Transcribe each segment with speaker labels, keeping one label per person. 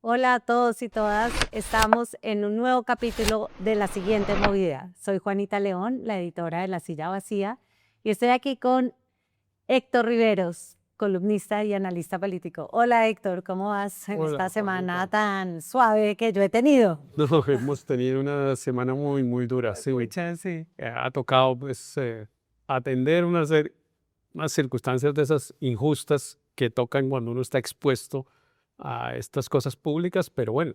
Speaker 1: Hola a todos y todas, estamos en un nuevo capítulo de La Siguiente Movida. Soy Juanita León, la editora de La Silla Vacía, y estoy aquí con Héctor Riveros, columnista y analista político. Hola Héctor, ¿cómo vas en esta
Speaker 2: Hola,
Speaker 1: semana
Speaker 2: Juanita.
Speaker 1: tan suave que yo he tenido?
Speaker 2: No, hemos tenido una semana muy dura. Sí, sí. Ha tocado pues atender unas circunstancias de esas injustas que tocan cuando uno está expuesto a estas cosas públicas, pero bueno,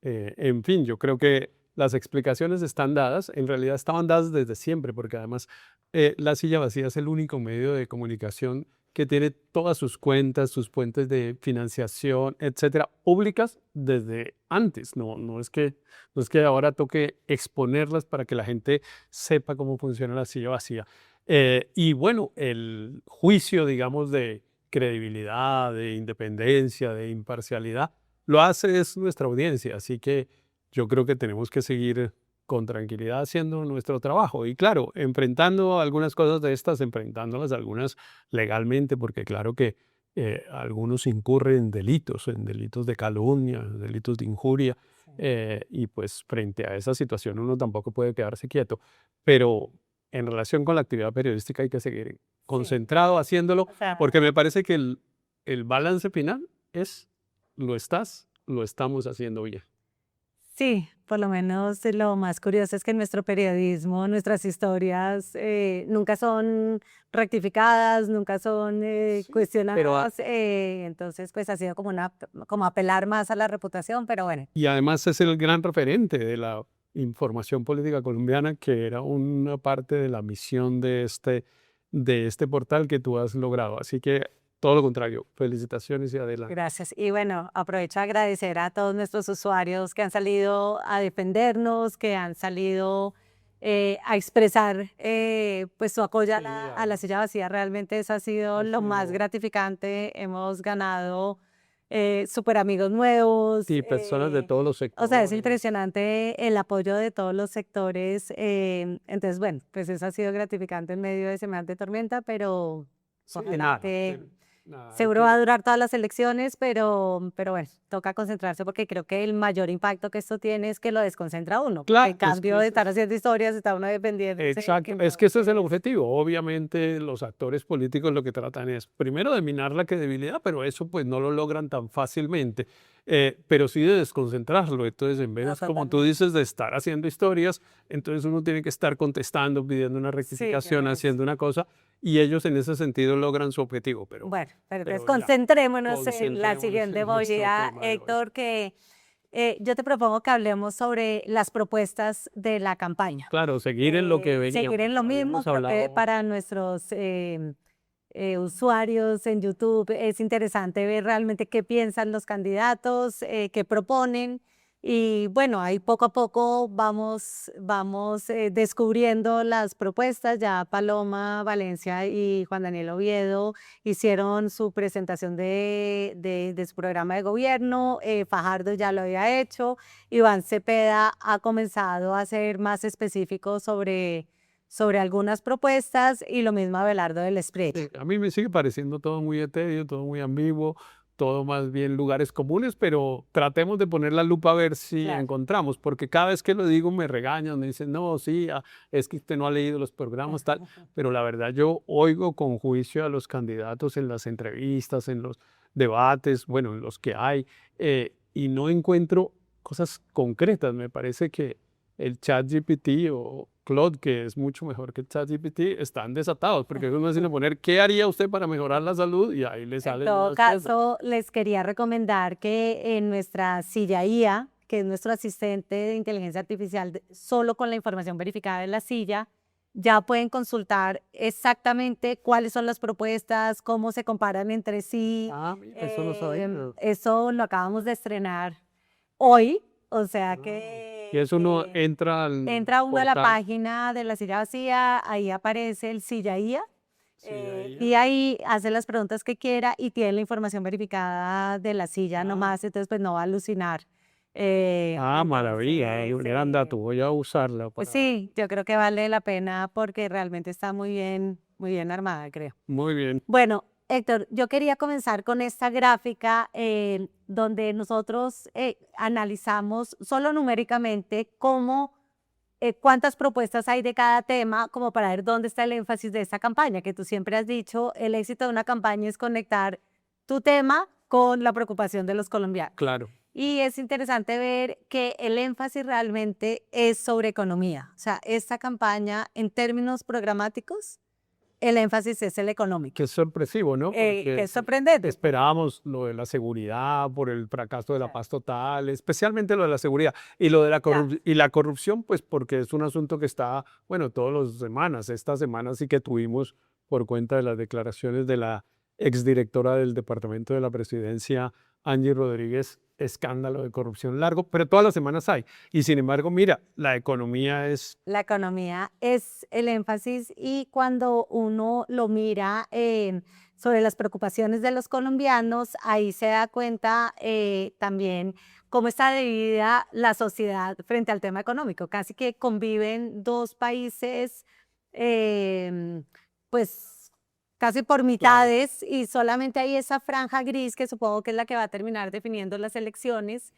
Speaker 2: en fin, yo creo que las explicaciones están dadas, en realidad estaban dadas desde siempre, porque además La Silla Vacía es el único medio de comunicación que tiene todas sus cuentas, sus fuentes de financiación, etcétera, públicas desde antes. No es que ahora toque exponerlas para que la gente sepa cómo funciona La Silla Vacía. Y bueno, el juicio, digamos, de credibilidad, de independencia, de imparcialidad, lo hace es nuestra audiencia, así que yo creo que tenemos que seguir con tranquilidad haciendo nuestro trabajo y claro, enfrentando algunas cosas de estas, enfrentándolas algunas legalmente, porque claro que algunos incurren en delitos de calumnia, delitos de injuria, y pues frente a esa situación uno tampoco puede quedarse quieto, pero en relación con la actividad periodística hay que seguir
Speaker 1: Sí,
Speaker 2: concentrado haciéndolo,
Speaker 1: o sea,
Speaker 2: porque me parece que el balance final es lo estamos haciendo bien.
Speaker 1: sí, por lo menos lo más curioso es que en nuestro periodismo, nuestras historias nunca son rectificadas, nunca son
Speaker 2: Sí, pero
Speaker 1: cuestionadas, entonces pues ha sido como como apelar más a la reputación, pero bueno.
Speaker 2: y además es el gran referente de la información política colombiana, que era una parte de la misión de este portal que tú has logrado. Así que todo lo contrario, felicitaciones y adelante.
Speaker 1: Gracias. Y bueno, aprovecho a agradecer a todos nuestros usuarios que han salido a defendernos, que han salido a expresar pues su apoyo a
Speaker 2: Sí,
Speaker 1: a la
Speaker 2: además,
Speaker 1: silla vacía. Realmente eso ha sido
Speaker 2: ha
Speaker 1: lo más
Speaker 2: sido,
Speaker 1: gratificante. Hemos ganado súper amigos nuevos.
Speaker 2: sí, personas de todos los
Speaker 1: O sea, es
Speaker 2: sectores.
Speaker 1: impresionante el apoyo de todos los sectores. Entonces, bueno, pues eso ha sido gratificante en medio de semejante tormenta, pero
Speaker 2: Sí,
Speaker 1: ojalá
Speaker 2: nada,
Speaker 1: que
Speaker 2: pero nada, hay
Speaker 1: seguro va a
Speaker 2: que,
Speaker 1: durar todas las elecciones, pero bueno, toca concentrarse porque creo que el mayor impacto que esto tiene es que lo desconcentra a uno, porque en
Speaker 2: claro, es
Speaker 1: cambio
Speaker 2: que
Speaker 1: de
Speaker 2: eso
Speaker 1: estar
Speaker 2: es.
Speaker 1: haciendo historias, está uno defendiéndose,
Speaker 2: Exacto,
Speaker 1: que
Speaker 2: es
Speaker 1: no,
Speaker 2: que ese es el
Speaker 1: es-
Speaker 2: objetivo. Obviamente los actores políticos lo que tratan es primero de minar la credibilidad, pero eso pues no lo logran tan fácilmente, pero sí de desconcentrarlo. Entonces, en
Speaker 1: no,
Speaker 2: vez, como tú
Speaker 1: totalmente.
Speaker 2: dices, de estar haciendo historias, entonces uno tiene que estar contestando, pidiendo una
Speaker 1: Sí,
Speaker 2: rectificación,
Speaker 1: tienes.
Speaker 2: haciendo una cosa, y ellos en ese sentido logran su objetivo,
Speaker 1: Bueno, pero entonces
Speaker 2: pero ya,
Speaker 1: concentrémonos en la
Speaker 2: concentrémonos
Speaker 1: siguiente
Speaker 2: en nuestro
Speaker 1: movida,
Speaker 2: tema de hoy.
Speaker 1: Héctor, que yo te propongo que hablemos sobre las propuestas de la campaña.
Speaker 2: Claro, seguir en lo que
Speaker 1: Seguir en
Speaker 2: veníamos,
Speaker 1: lo mismo,
Speaker 2: habíamos
Speaker 1: creo que
Speaker 2: hablado.
Speaker 1: para nuestros usuarios en YouTube es interesante ver realmente qué piensan los candidatos, qué proponen. Y bueno, ahí poco a poco vamos descubriendo las propuestas. Ya Paloma Valencia y Juan Daniel Oviedo hicieron su presentación de su programa de gobierno. Fajardo ya lo había hecho. Iván Cepeda ha comenzado a ser más específico sobre algunas propuestas y lo mismo Abelardo del Espriella.
Speaker 2: A mí me sigue pareciendo todo muy etéreo, todo muy ambiguo, todo más bien lugares comunes, pero tratemos de poner la lupa a ver si
Speaker 1: Claro.
Speaker 2: encontramos, porque cada vez que lo digo me regañan, me dicen, no, sí, es que usted no ha leído los programas, tal, pero la verdad yo oigo con juicio a los candidatos en las entrevistas, en los debates, bueno, en los que hay, y no encuentro cosas concretas. Me parece que el ChatGPT o Claude, que es mucho mejor que el ChatGPT, están desatados, porque es más fácil poner qué haría usted para mejorar la salud y ahí le
Speaker 1: En
Speaker 2: salen
Speaker 1: todo
Speaker 2: unas cosas.
Speaker 1: caso, les quería recomendar que en nuestra silla IA, que es nuestro asistente de inteligencia artificial, solo con la información verificada de la silla, ya pueden consultar exactamente cuáles son las propuestas, cómo se comparan entre sí.
Speaker 2: Ah, mira, eso no sabía.
Speaker 1: Eso lo acabamos de estrenar hoy, o sea
Speaker 2: Ah, y
Speaker 1: que
Speaker 2: eso uno entra al
Speaker 1: entra uno a la
Speaker 2: portal.
Speaker 1: página de la silla vacía, ahí aparece el silla IA
Speaker 2: Sí, ahí.
Speaker 1: y ahí hace las preguntas que quiera y tiene la información verificada de la silla
Speaker 2: Ah,
Speaker 1: nomás, entonces pues no va a alucinar.
Speaker 2: maravilla,
Speaker 1: Entonces,
Speaker 2: gran dato, voy a usarla
Speaker 1: pues
Speaker 2: para.
Speaker 1: sí, yo creo que vale la pena porque realmente está muy bien armada, creo.
Speaker 2: Muy bien.
Speaker 1: Bueno, Héctor, yo quería comenzar con esta gráfica donde nosotros analizamos solo numéricamente cuántas propuestas hay de cada tema, como para ver dónde está el énfasis de esta campaña, que tú siempre has dicho, el éxito de una campaña es conectar tu tema con la preocupación de los colombianos.
Speaker 2: Claro.
Speaker 1: Y es interesante ver que el énfasis realmente es sobre economía. O sea, esta campaña, en términos programáticos, el énfasis es el económico.
Speaker 2: Que es sorpresivo, ¿no?
Speaker 1: Que es sorprendente.
Speaker 2: Esperábamos lo de la seguridad por el fracaso de la paz total, especialmente lo de la seguridad y lo de la corrupción, pues porque es un asunto que está, bueno, todas las semanas. Esta semana sí que tuvimos, por cuenta de las declaraciones de la exdirectora del Departamento de la Presidencia, Angie Rodríguez, escándalo de corrupción largo, pero todas las semanas hay. Y sin embargo, mira, la economía es...
Speaker 1: La economía es el énfasis y cuando uno lo mira sobre las preocupaciones de los colombianos, ahí se da cuenta también cómo está dividida la sociedad frente al tema económico. Casi que conviven dos países, pues casi por mitades, y solamente hay esa franja gris que supongo que es la que va a terminar definiendo las elecciones.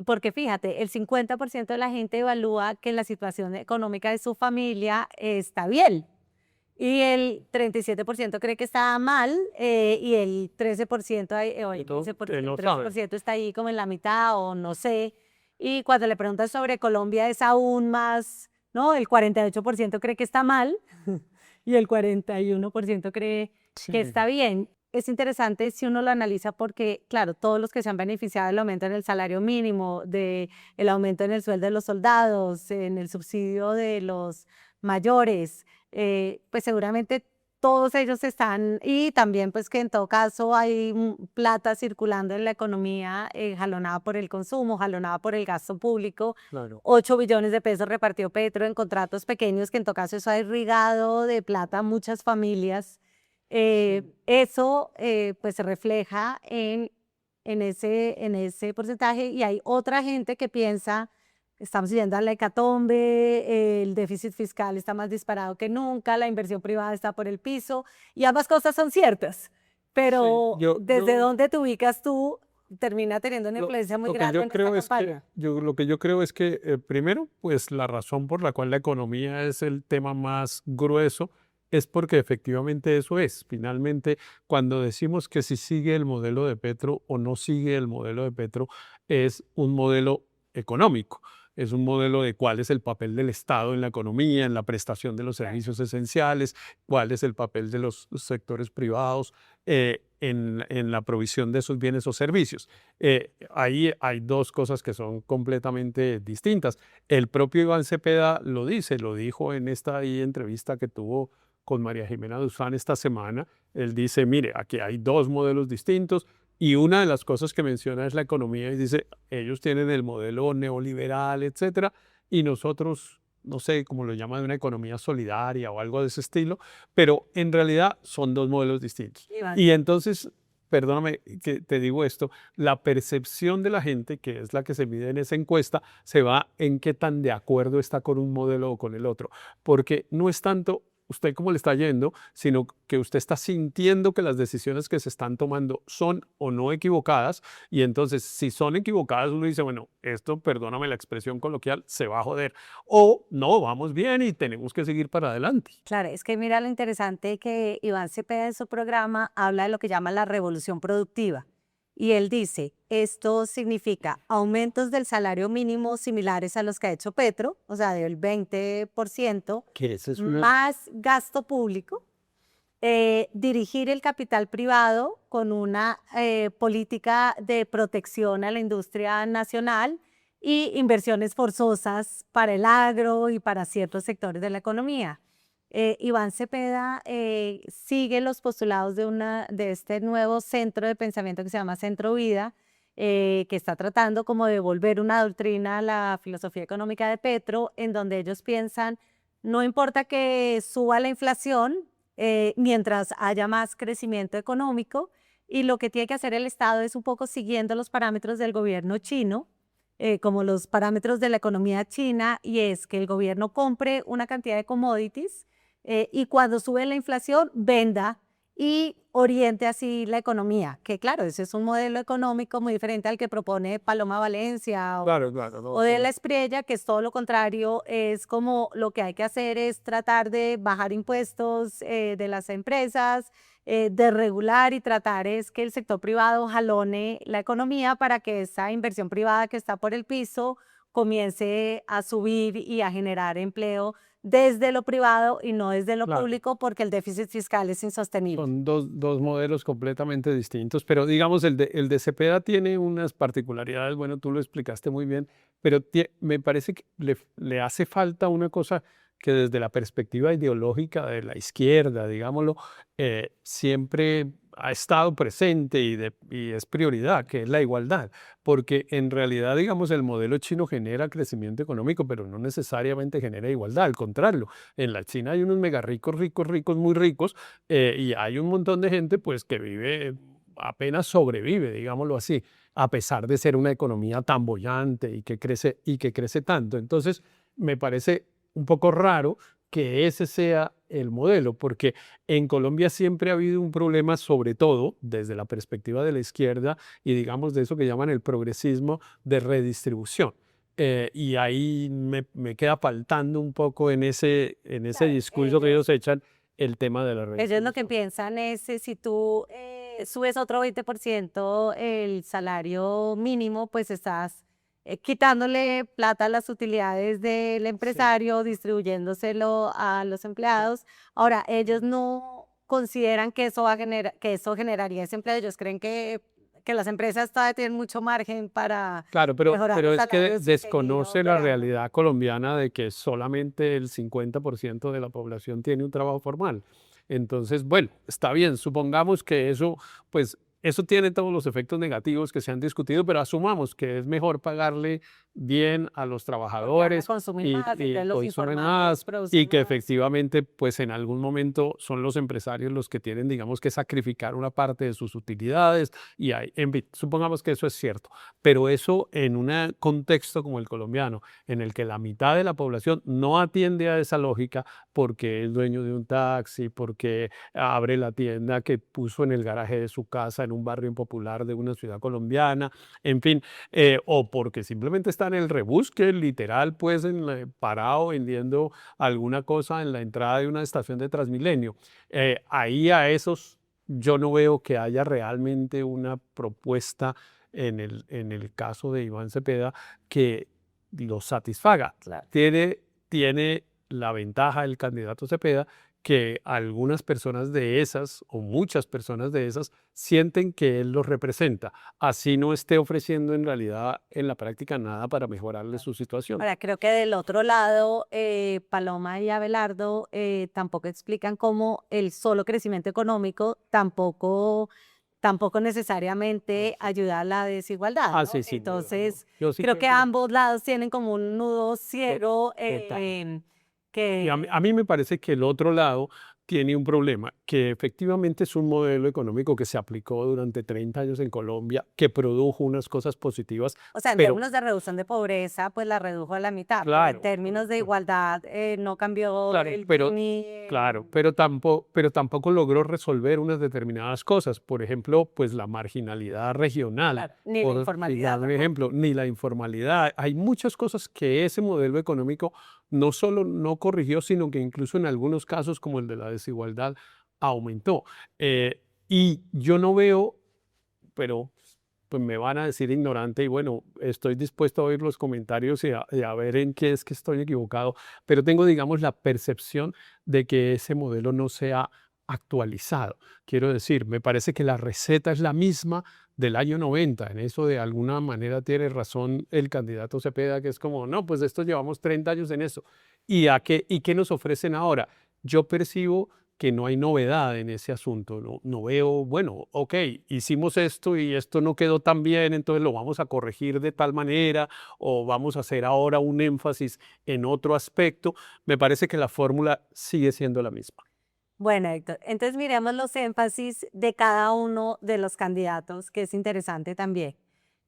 Speaker 1: Porque fíjate, el 50% de la gente evalúa que la situación económica de su familia está bien y el 37% cree que está mal y el 13%, o el 13% está ahí como en la mitad o no sé. Y cuando le preguntas sobre Colombia es aún más, ¿no? El 48% cree que está mal y el 41% cree que está bien. Es interesante si uno lo analiza porque, claro, todos los que se han beneficiado del aumento en el salario mínimo, del aumento en el sueldo de los soldados, en el subsidio de los mayores, pues seguramente todos ellos están, y también pues que en todo caso hay plata circulando en la economía, jalonada por el consumo, jalonada por el gasto público.
Speaker 2: Claro.
Speaker 1: 8 billones de pesos repartió Petro en contratos pequeños, que en todo caso eso ha irrigado de plata a muchas familias. Eso pues se refleja en ese porcentaje, y hay otra gente que piensa, estamos yendo a la hecatombe, el déficit fiscal está más disparado que nunca, la inversión privada está por el piso, y ambas cosas son ciertas, pero desde dónde te ubicas tú termina teniendo una influencia muy grande en esta campaña.
Speaker 2: Lo que yo creo es que primero, pues la razón por la cual la economía es el tema más grueso es porque efectivamente eso es. Finalmente, cuando decimos que si sigue el modelo de Petro o no sigue el modelo de Petro, es un modelo económico. Es un modelo de cuál es el papel del Estado en la economía, en la prestación de los servicios esenciales, cuál es el papel de los sectores privados en la provisión de esos bienes o servicios. Ahí hay dos cosas que son completamente distintas. El propio Iván Cepeda lo dice, lo dijo en esta entrevista que tuvo con María Jimena Duzán esta semana. Él dice, mire, aquí hay dos modelos distintos y una de las cosas que menciona es la economía y dice, ellos tienen el modelo neoliberal, etcétera, y nosotros, no sé cómo lo llaman, una economía solidaria o algo de ese estilo, pero en realidad son dos modelos distintos. Y entonces, perdóname que te digo esto, la percepción de la gente, que es la que se mide en esa encuesta, se va en qué tan de acuerdo está con un modelo o con el otro, porque no es tanto usted cómo le está yendo, sino que usted está sintiendo que las decisiones que se están tomando son o no equivocadas, y entonces si son equivocadas uno dice, bueno, esto, perdóname la expresión coloquial, se va a joder, o no, vamos bien y tenemos que seguir para adelante.
Speaker 1: Claro, es que mira lo interesante que Iván Cepeda en su programa habla de lo que llama la revolución productiva. Y él dice, esto significa aumentos del salario mínimo similares a los que ha hecho Petro, o sea, del 20%, más gasto público, dirigir el capital privado con una política de protección a la industria nacional y inversiones forzosas para el agro y para ciertos sectores de la economía. Iván Cepeda sigue los postulados de este nuevo centro de pensamiento que se llama Centro Vida, que está tratando como de volver una doctrina a la filosofía económica de Petro, en donde ellos piensan, no importa que suba la inflación, mientras haya más crecimiento económico, y lo que tiene que hacer el Estado es un poco siguiendo los parámetros del gobierno chino, como los parámetros de la economía china, y es que el gobierno compre una cantidad de commodities y cuando sube la inflación venda y oriente así la economía, que claro, ese es un modelo económico muy diferente al que propone Paloma Valencia
Speaker 2: Claro, claro,
Speaker 1: o
Speaker 2: no,
Speaker 1: de la Espriella, que es todo lo contrario, es como lo que hay que hacer es tratar de bajar impuestos de las empresas, de regular y tratar es que el sector privado jalone la economía para que esa inversión privada que está por el piso comience a subir y a generar empleo desde lo privado y no desde lo
Speaker 2: claro.
Speaker 1: público porque el déficit fiscal es insostenible.
Speaker 2: Son dos modelos completamente distintos, pero digamos, el de Cepeda tiene unas particularidades, bueno, tú lo explicaste muy bien, pero me parece que le hace falta una cosa que desde la perspectiva ideológica de la izquierda, digámoslo, siempre ha estado presente y es prioridad, que es la igualdad, porque en realidad, digamos, el modelo chino genera crecimiento económico, pero no necesariamente genera igualdad, al contrario, en la China hay unos mega ricos, ricos, ricos, muy ricos, y hay un montón de gente pues que vive, apenas sobrevive, digámoslo así, a pesar de ser una economía tan bollante y que crece tanto. Entonces, me parece un poco raro que ese sea el modelo, porque en Colombia siempre ha habido un problema, sobre todo desde la perspectiva de la izquierda y digamos de eso que llaman el progresismo de redistribución. Y ahí me queda faltando un poco en ese
Speaker 1: Claro,
Speaker 2: discurso que ellos echan el tema de la
Speaker 1: ellos lo que
Speaker 2: redistribución.
Speaker 1: piensan es si tú subes otro 20% el salario mínimo, pues estás quitándole plata a las utilidades del
Speaker 2: Sí.
Speaker 1: empresario, distribuyéndoselo a los empleados. Ahora, ellos no consideran que eso va a que eso generaría ese empleo. Ellos creen que las empresas todavía tienen mucho margen para
Speaker 2: Claro,
Speaker 1: mejorar los
Speaker 2: pero es que
Speaker 1: salarios y seguir
Speaker 2: desconoce la
Speaker 1: operando.
Speaker 2: realidad colombiana de que solamente el 50% de la población tiene un trabajo formal. Entonces, bueno, está bien, supongamos que eso, pues, eso tiene todos los efectos negativos que se han discutido, pero asumamos que es mejor pagarle bien a los
Speaker 1: Porque van a
Speaker 2: trabajadores
Speaker 1: consumir más,
Speaker 2: y
Speaker 1: entonces los
Speaker 2: consumen
Speaker 1: informales
Speaker 2: más y
Speaker 1: producen
Speaker 2: que
Speaker 1: más.
Speaker 2: efectivamente, pues, en algún momento son los empresarios los que tienen, digamos, que sacrificar una parte de sus utilidades y hay, en fin, supongamos que eso es cierto. Pero eso en un contexto como el colombiano, en el que la mitad de la población no atiende a esa lógica porque es dueño de un taxi, porque abre la tienda que puso en el garaje de su casa en un barrio impopular de una ciudad colombiana, en fin, o porque simplemente está en el rebusque, literal, pues parado vendiendo alguna cosa en la entrada de una estación de Transmilenio. Ahí a esos yo no veo que haya realmente una propuesta en el caso de Iván Cepeda, que lo satisfaga.
Speaker 1: Claro.
Speaker 2: Tiene la ventaja el candidato Cepeda que algunas personas de esas, o muchas personas de esas, sienten que él los representa, así no esté ofreciendo en realidad en la práctica nada para mejorarle su situación.
Speaker 1: Ahora, creo que del otro lado, Paloma y Abelardo tampoco explican cómo el solo crecimiento económico tampoco necesariamente ayuda a la desigualdad,
Speaker 2: Ah,
Speaker 1: ¿no?
Speaker 2: sí, sin duda, ¿no?
Speaker 1: Entonces,
Speaker 2: Yo sí
Speaker 1: creo
Speaker 2: creo
Speaker 1: que
Speaker 2: que no.
Speaker 1: ambos lados tienen como un nudo ciego
Speaker 2: Total. Y a
Speaker 1: que
Speaker 2: mí me parece que el otro lado tiene un problema, que efectivamente es un modelo económico que se aplicó durante 30 años en Colombia, que produjo unas cosas positivas,
Speaker 1: o sea, en
Speaker 2: pero
Speaker 1: términos de reducción de pobreza, pues la redujo a la mitad, pero en
Speaker 2: claro,
Speaker 1: términos de igualdad no cambió
Speaker 2: claro,
Speaker 1: el ni
Speaker 2: claro, pero tampoco logró resolver unas determinadas cosas. Por ejemplo, pues la marginalidad regional,
Speaker 1: claro, ni la
Speaker 2: por
Speaker 1: informalidad
Speaker 2: dar un
Speaker 1: tampoco.
Speaker 2: ejemplo, ni la informalidad. Hay muchas cosas que ese modelo económico no solo no corrigió, sino que incluso en algunos casos, como el de la desigualdad, aumentó. Y yo no veo, pero pues me van a decir ignorante y bueno, estoy dispuesto a oír los comentarios y a ver en qué es que estoy equivocado, pero tengo, digamos, la percepción de que ese modelo no se ha actualizado. Quiero decir, me parece que la receta es la misma del año 90. En eso de alguna manera tiene razón el candidato Cepeda, que es como, no, pues esto llevamos 30 años en eso. ¿Y qué nos ofrecen ahora? Yo percibo que no hay novedad en ese asunto. No veo, bueno, ok, hicimos esto y esto no quedó tan bien, entonces lo vamos a corregir de tal manera o vamos a hacer ahora un énfasis en otro aspecto. Me parece que la fórmula sigue siendo la misma.
Speaker 1: Bueno, Héctor, entonces miremos los énfasis de cada uno de los candidatos, que es interesante también,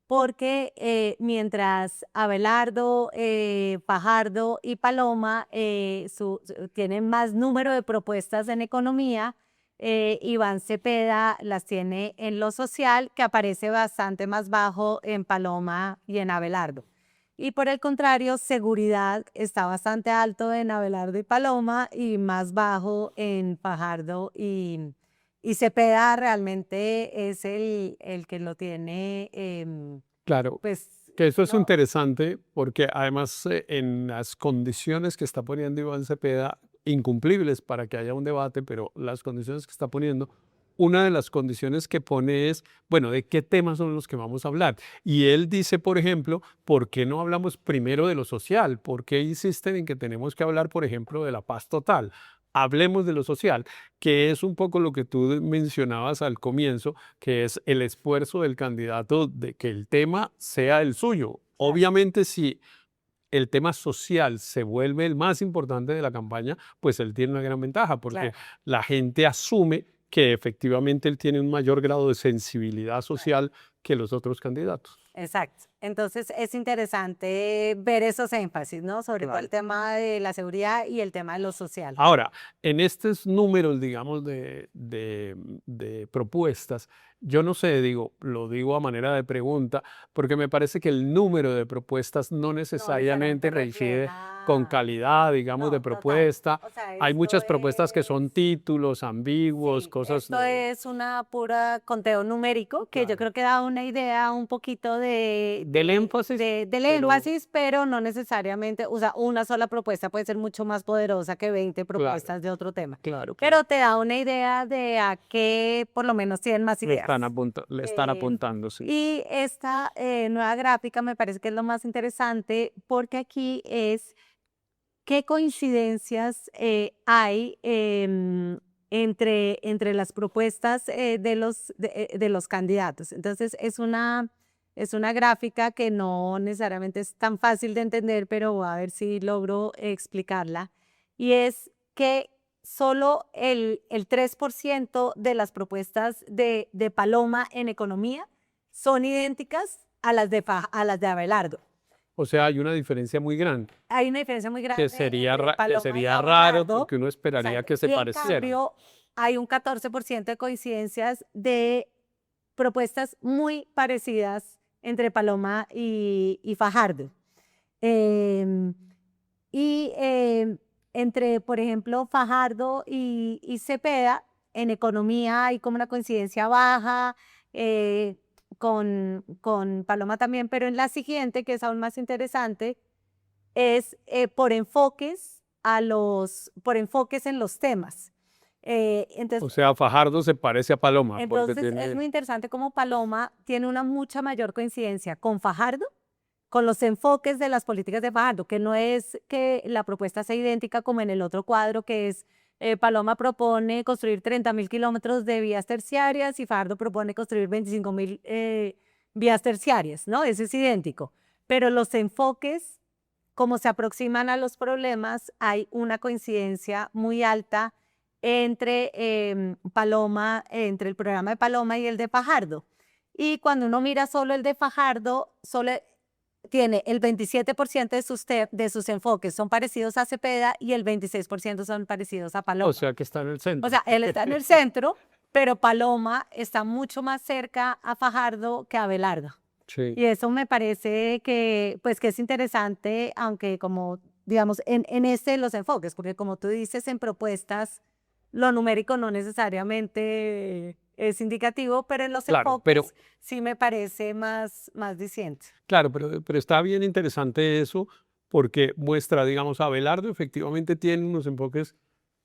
Speaker 1: porque mientras Abelardo, Fajardo y Paloma tienen más número de propuestas en economía, Iván Cepeda las tiene en lo social, que aparece bastante más bajo en Paloma y en Abelardo. Y por el contrario, seguridad está bastante alto en Abelardo y Paloma y más bajo en Fajardo y Cepeda realmente es el que lo tiene,
Speaker 2: Claro,
Speaker 1: pues,
Speaker 2: que eso es
Speaker 1: no,
Speaker 2: interesante porque además en las condiciones que está poniendo Iván Cepeda, incumplibles para que haya un debate, pero las condiciones que está poniendo, una de las condiciones que pone es, bueno, ¿de qué temas son los que vamos a hablar? Y él dice, por ejemplo, ¿por qué no hablamos primero de lo social? ¿Por qué insisten en que tenemos que hablar, por ejemplo, de la paz total? Hablemos de lo social, que es un poco lo que tú mencionabas al comienzo, que es el esfuerzo del candidato de que el tema sea el suyo.
Speaker 1: claro,
Speaker 2: Obviamente, si el tema social se vuelve el más importante de la campaña, pues él tiene una gran ventaja, porque
Speaker 1: claro.
Speaker 2: la gente asume que efectivamente él tiene un mayor grado de sensibilidad social que los otros candidatos.
Speaker 1: Exacto. Entonces es interesante ver esos énfasis, ¿no? Sobre todo el tema de la seguridad y el tema de lo social.
Speaker 2: Ahora, en estos números, digamos, de propuestas, yo no sé, digo, lo digo a manera de pregunta, porque me parece que el número de propuestas no
Speaker 1: No necesariamente
Speaker 2: necesariamente coincide con
Speaker 1: refleja.
Speaker 2: calidad, digamos, de
Speaker 1: No, total.
Speaker 2: propuesta.
Speaker 1: O sea,
Speaker 2: Hay
Speaker 1: esto
Speaker 2: muchas propuestas que son
Speaker 1: es,
Speaker 2: títulos ambiguos,
Speaker 1: sí,
Speaker 2: cosas
Speaker 1: esto es una pura conteo numérico que yo
Speaker 2: claro,
Speaker 1: creo que da una idea un poquito
Speaker 2: del énfasis,
Speaker 1: del
Speaker 2: pero
Speaker 1: énfasis, pero no necesariamente, o sea, una sola propuesta puede ser mucho más poderosa que 20
Speaker 2: claro,
Speaker 1: propuestas de otro tema.
Speaker 2: claro, claro.
Speaker 1: Pero te da una idea de a qué por lo menos tienen más ideas.
Speaker 2: Le están
Speaker 1: Eh,
Speaker 2: apuntando, sí.
Speaker 1: y esta nueva gráfica me parece que es lo más interesante porque aquí es qué coincidencias hay entre las propuestas de los candidatos. Entonces, es una gráfica que no necesariamente es tan fácil de entender, pero a ver si logro explicarla. Y es que solo el 3% de las propuestas de Paloma en economía son idénticas a a las de Abelardo.
Speaker 2: O sea, hay una diferencia muy grande.
Speaker 1: Hay una diferencia muy grande entre
Speaker 2: Que
Speaker 1: Paloma y
Speaker 2: sería raro
Speaker 1: Abelardo.
Speaker 2: porque uno esperaría
Speaker 1: Exacto.
Speaker 2: que se
Speaker 1: Y en
Speaker 2: parecieran.
Speaker 1: cambio, hay un 14% de coincidencias de propuestas muy parecidas entre Paloma y Fajardo. Em, entre, por ejemplo, Fajardo y Cepeda, en economía hay como una coincidencia baja, eh, con Paloma también, pero en la siguiente, que es aún más interesante, es por enfoques por enfoques en los temas.
Speaker 2: O
Speaker 1: Entonces,
Speaker 2: sea, Fajardo se parece a Paloma porque
Speaker 1: entonces es
Speaker 2: tiene,
Speaker 1: muy interesante cómo Paloma tiene una mucha mayor coincidencia con Fajardo, con los enfoques de las políticas de Fajardo, que no es que la propuesta sea idéntica como en el otro cuadro, que es Paloma propone construir 30.000 kilómetros de vías terciarias y Fajardo propone construir 25.000 vías terciarias, ¿no? Ese es idéntico. Pero los enfoques como se aproximan a los problemas, hay una coincidencia muy alta entre Paloma, entre el programa de Paloma y el de Fajardo. Y cuando uno mira solo el de Fajardo, solo tiene el 27% de sus enfoques son parecidos a Cepeda y el 26% son parecidos a
Speaker 2: o
Speaker 1: Paloma.
Speaker 2: sea, que está en el
Speaker 1: O
Speaker 2: centro.
Speaker 1: sea, él está en el centro, pero Paloma está mucho más cerca a Fajardo que a Abelardo.
Speaker 2: Sí.
Speaker 1: Y eso me parece que, pues, que es interesante, aunque como, digamos, en los enfoques, porque como tú dices, en propuestas, lo numérico no necesariamente es indicativo, pero en los
Speaker 2: Claro, pero
Speaker 1: enfoques sí me parece más diciente.
Speaker 2: claro, pero está bien interesante eso porque muestra, digamos, Abelardo efectivamente tiene unos enfoques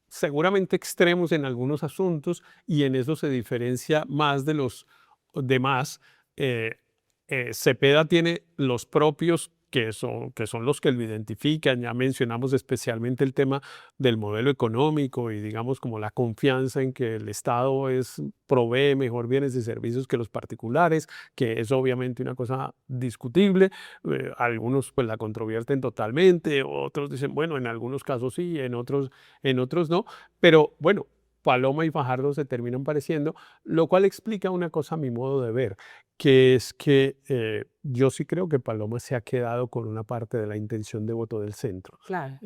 Speaker 2: seguramente extremos en algunos asuntos y en eso se diferencia más de los demás. Eh, Cepeda tiene los propios que son los que lo identifican. Ya mencionamos especialmente el tema del modelo económico y digamos como la confianza en que el Estado provee mejor bienes y servicios que los particulares, que es obviamente una cosa discutible. Algunos pues la controvierten totalmente, otros dicen, bueno, en algunos casos sí, en otros no, pero bueno, Paloma y Fajardo se terminan pareciendo, lo cual explica una cosa a mi modo de ver, que es que yo sí creo que Paloma se ha quedado con una parte de la intención de voto del centro.
Speaker 1: Claro.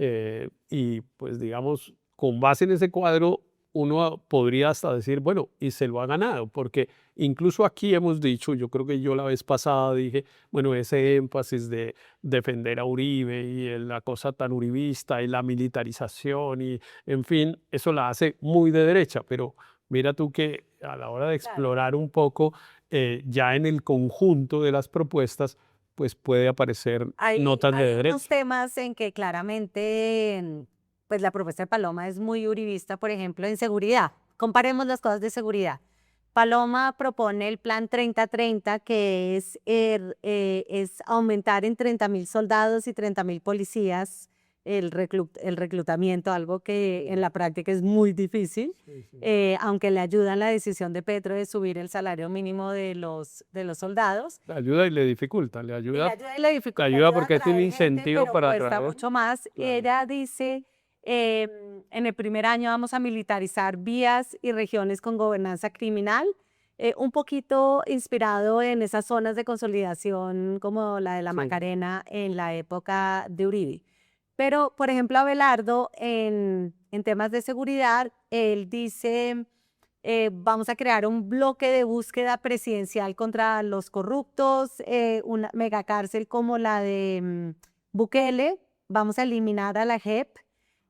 Speaker 2: Y pues digamos, con base en ese cuadro, uno podría hasta decir, bueno, y se lo ha ganado, porque incluso aquí hemos dicho, yo creo que yo la vez pasada dije, bueno, ese énfasis de defender a Uribe y la cosa tan uribista y la militarización y, en fin, eso la hace muy de derecha, pero mira tú que a la hora de
Speaker 1: Claro.
Speaker 2: explorar un poco, ya en el conjunto de las propuestas, pues puede aparecer notas de
Speaker 1: Hay unos
Speaker 2: derecha.
Speaker 1: temas en que claramente, pues la propuesta de Paloma es muy uribista, por ejemplo, en seguridad. Comparemos las cosas de seguridad. Paloma propone el plan 30-30, que es aumentar en 30.000 soldados y 30.000 policías el reclutamiento, algo que en la práctica es muy difícil, aunque le ayuda en la decisión de Petro de subir el salario mínimo de los soldados.
Speaker 2: Le ayuda y le dificulta, le
Speaker 1: Y le
Speaker 2: ayuda,
Speaker 1: ayuda y le dificulta,
Speaker 2: ayuda
Speaker 1: ayuda a
Speaker 2: porque es un
Speaker 1: atraer gente,
Speaker 2: incentivo
Speaker 1: pero
Speaker 2: para
Speaker 1: cuesta
Speaker 2: atraer.
Speaker 1: mucho más.
Speaker 2: Claro.
Speaker 1: Ella dice, en el primer año vamos a militarizar vías y regiones con gobernanza criminal, un poquito inspirado en esas zonas de consolidación como la de la
Speaker 2: Sí.
Speaker 1: Macarena en la época de Uribe. Pero, por ejemplo, Abelardo, en temas de seguridad, él dice, vamos a crear un bloque de búsqueda presidencial contra los corruptos, una megacárcel como la de Bukele, vamos a eliminar a la JEP,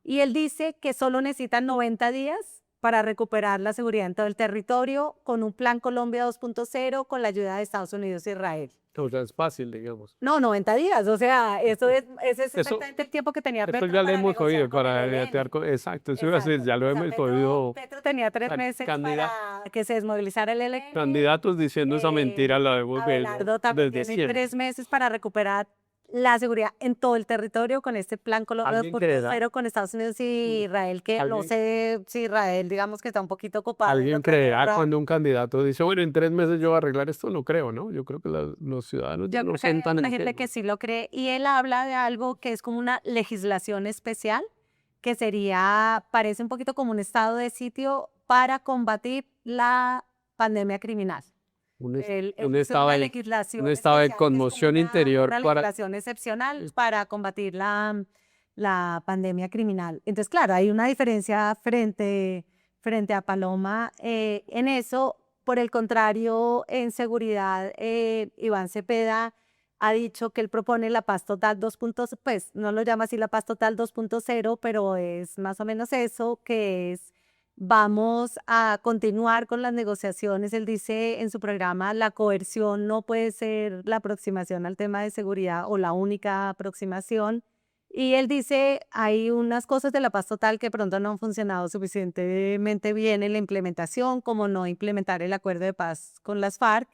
Speaker 1: y él dice que solo necesitan 90 días para recuperar la seguridad en todo el territorio con un plan Colombia 2.0 con la ayuda de Estados Unidos e Israel.
Speaker 2: O sea, es fácil, digamos.
Speaker 1: No, 90 días, o sea, ese es
Speaker 2: Eso,
Speaker 1: exactamente el tiempo que tenía
Speaker 2: eso
Speaker 1: Petro
Speaker 2: ya le
Speaker 1: para
Speaker 2: hemos oído,
Speaker 1: negociar con
Speaker 2: para
Speaker 1: el ELN.
Speaker 2: netear exacto, eso iba a decir,
Speaker 1: Exacto.
Speaker 2: ya lo
Speaker 1: O sea,
Speaker 2: hemos
Speaker 1: Petro,
Speaker 2: oído.
Speaker 1: Petro tenía 3 meses para que se desmovilizara el ELN.
Speaker 2: Candidatos diciendo esa mentira la de
Speaker 1: Abelardo también
Speaker 2: desde
Speaker 1: tiene
Speaker 2: siempre.
Speaker 1: 3 meses para recuperar la seguridad en todo el territorio con este plan
Speaker 2: ¿Alguien
Speaker 1: 2.0
Speaker 2: creerá?
Speaker 1: con Estados Unidos y Israel, que no
Speaker 2: ¿Alguien-
Speaker 1: sé si Israel, digamos que está un poquito ocupado en
Speaker 2: ¿Alguien
Speaker 1: otra
Speaker 2: creerá
Speaker 1: guerra.
Speaker 2: cuando un candidato dice, bueno, en 3 meses yo voy a arreglar esto? No creo, ¿no? Yo creo que los ciudadanos ya
Speaker 1: Yo
Speaker 2: no
Speaker 1: creo que hay
Speaker 2: sientan
Speaker 1: una
Speaker 2: el
Speaker 1: gente
Speaker 2: tema.
Speaker 1: que sí lo cree y él habla de algo que es como una legislación especial, que sería, parece un poquito como un estado de sitio para combatir la pandemia criminal.
Speaker 2: Un, es-
Speaker 1: Él
Speaker 2: un
Speaker 1: hizo
Speaker 2: estado
Speaker 1: una
Speaker 2: de,
Speaker 1: legislación
Speaker 2: un estado de
Speaker 1: especial, que es como
Speaker 2: conmoción interior
Speaker 1: una
Speaker 2: para...
Speaker 1: legislación excepcional para combatir la pandemia criminal. Entonces, claro, hay una diferencia frente a Paloma en eso. Por el contrario, en seguridad, Iván Cepeda ha dicho que él propone la paz total 2.0, pues no lo llama así la paz total 2.0, pero es más o menos eso, que es vamos a continuar con las negociaciones. Él dice en su programa, la coerción no puede ser la aproximación al tema de seguridad o la única aproximación. Y él dice, hay unas cosas de la paz total que pronto no han funcionado suficientemente bien en la implementación, como no implementar el acuerdo de paz con las FARC.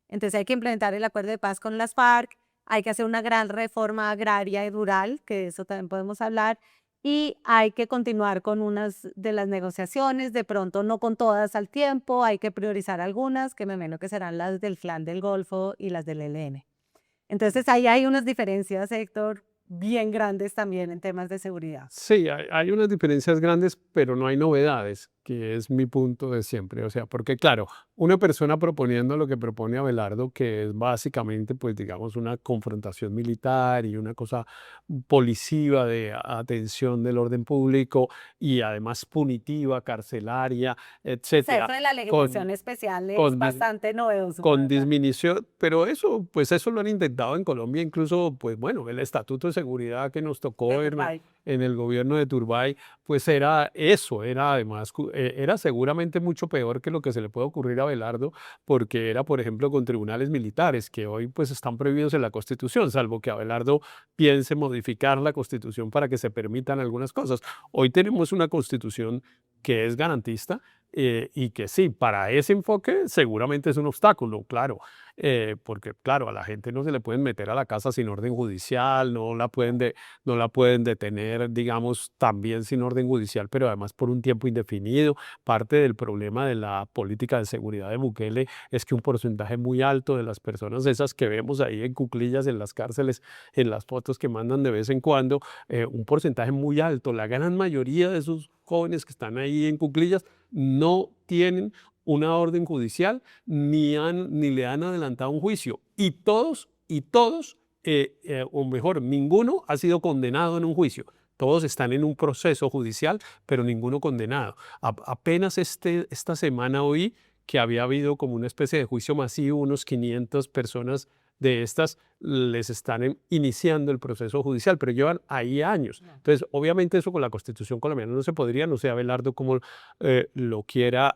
Speaker 1: Entonces hay que implementar el acuerdo de paz con las FARC, hay que hacer una gran reforma agraria y rural, que de eso también podemos hablar, y hay que continuar con unas de las negociaciones, de pronto no con todas al tiempo, hay que priorizar algunas, que me imagino que serán las del Clan del Golfo y las del ELN. Entonces ahí hay unas diferencias, Héctor, bien grandes también en temas de seguridad.
Speaker 2: Sí, hay unas diferencias grandes, pero no hay novedades, que es mi punto de siempre. O sea, porque claro, una persona proponiendo lo que propone Abelardo, que es básicamente, pues digamos, una confrontación militar y una cosa policiva de atención del orden público y además punitiva, carcelaria, etcétera.
Speaker 1: Eso de la legislación especial es
Speaker 2: con dis-
Speaker 1: bastante novedoso.
Speaker 2: con disminución, pero eso, pues eso lo han intentado en Colombia, incluso, pues bueno, el Estatuto de Seguridad que nos tocó en el gobierno de Turbay, pues era eso, era además, era seguramente mucho peor que lo que se le puede ocurrir a Abelardo, porque era, por ejemplo, con tribunales militares, que hoy pues están prohibidos en la Constitución, salvo que Abelardo piense modificar la Constitución para que se permitan algunas cosas. Hoy tenemos una Constitución que es garantista, y que sí, para ese enfoque seguramente es un obstáculo, claro, porque claro, a la gente no se le pueden meter a la casa sin orden judicial, no la pueden detener, digamos, también sin orden judicial, pero además por un tiempo indefinido. Parte del problema de la política de seguridad de Bukele es que un porcentaje muy alto de las personas esas que vemos ahí en cuclillas en las cárceles, en las fotos que mandan de vez en cuando, un porcentaje muy alto, la gran mayoría de esos jóvenes que están ahí en cuclillas no tienen una orden judicial ni le han adelantado un juicio. Y todos, o mejor, ninguno ha sido condenado en un juicio. Todos están en un proceso judicial, pero ninguno condenado. Apenas esta semana oí que había habido como una especie de juicio masivo, unos 500 personas de estas les están iniciando el proceso judicial, pero llevan ahí años. Entonces, obviamente eso con la Constitución colombiana no se podría, no sé Abelardo cómo lo quiera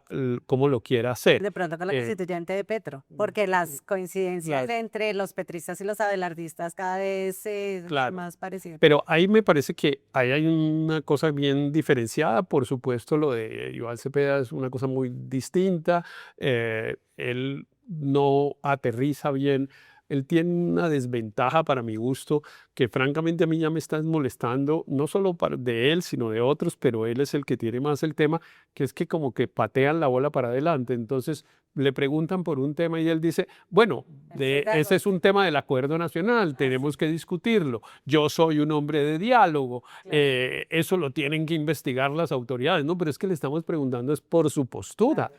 Speaker 2: hacer.
Speaker 1: De pronto con la constituyente de Petro, porque las coincidencias entre los petristas y los abelardistas cada vez
Speaker 2: Claro.
Speaker 1: más parecidas.
Speaker 2: Pero ahí me parece que ahí hay una cosa bien diferenciada. Por supuesto, lo de Iván Cepeda es una cosa muy distinta. Él no aterriza bien. Él tiene una desventaja para mi gusto que francamente a mí ya me está molestando, no solo de él, sino de otros, pero él es el que tiene más el tema, que es que como que patean la bola para adelante. Entonces le preguntan por un tema y él dice, bueno, ese es un tema del acuerdo nacional, tenemos que discutirlo. Yo soy un hombre de diálogo, eso lo tienen que investigar las autoridades, ¿no? Pero es que le estamos preguntando es por su postura,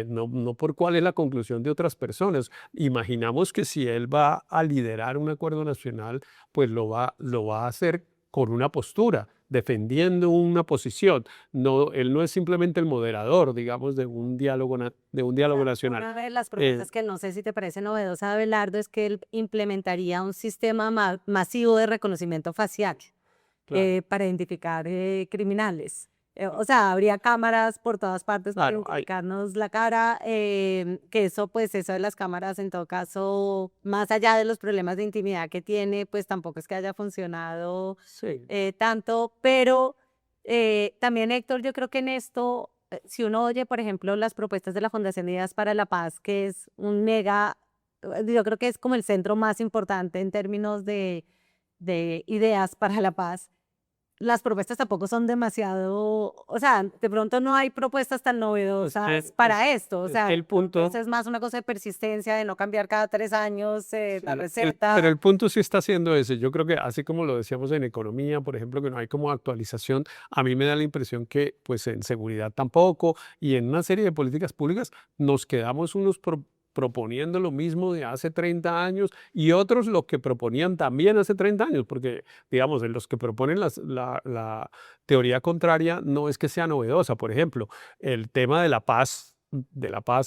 Speaker 2: no por cuál es la conclusión de otras personas. Imaginamos que si él va a liderar un acuerdo nacional, pues lo va a hacer con una postura, defendiendo una posición. No, él no es simplemente el moderador, digamos, de un diálogo nacional.
Speaker 1: Una de las propuestas que no sé si te parece novedosa, Abelardo, es que él implementaría un sistema masivo de reconocimiento facial para identificar criminales. O sea, habría cámaras por todas partes para identificarnos la cara, que eso de las cámaras en todo caso, más allá de los problemas de intimidad que tiene, pues tampoco es que haya funcionado tanto, pero también Héctor, yo creo que en esto, si uno oye, por ejemplo, las propuestas de la Fundación Ideas para la Paz, que es yo creo que es como el centro más importante en términos de ideas para la paz. Las propuestas tampoco son demasiado, o sea, de pronto no hay propuestas tan novedosas para esto, o sea,
Speaker 2: el punto
Speaker 1: es más una cosa de persistencia, de no cambiar cada 3 años la receta.
Speaker 2: Pero el punto sí está siendo ese. Yo creo que así como lo decíamos en economía, por ejemplo, que no hay como actualización, a mí me da la impresión que pues en seguridad tampoco y en una serie de políticas públicas nos quedamos unos proponiendo lo mismo de hace 30 años y otros lo que proponían también hace 30 años, porque digamos, en los que proponen la teoría contraria no es que sea novedosa. Por ejemplo, el tema de la paz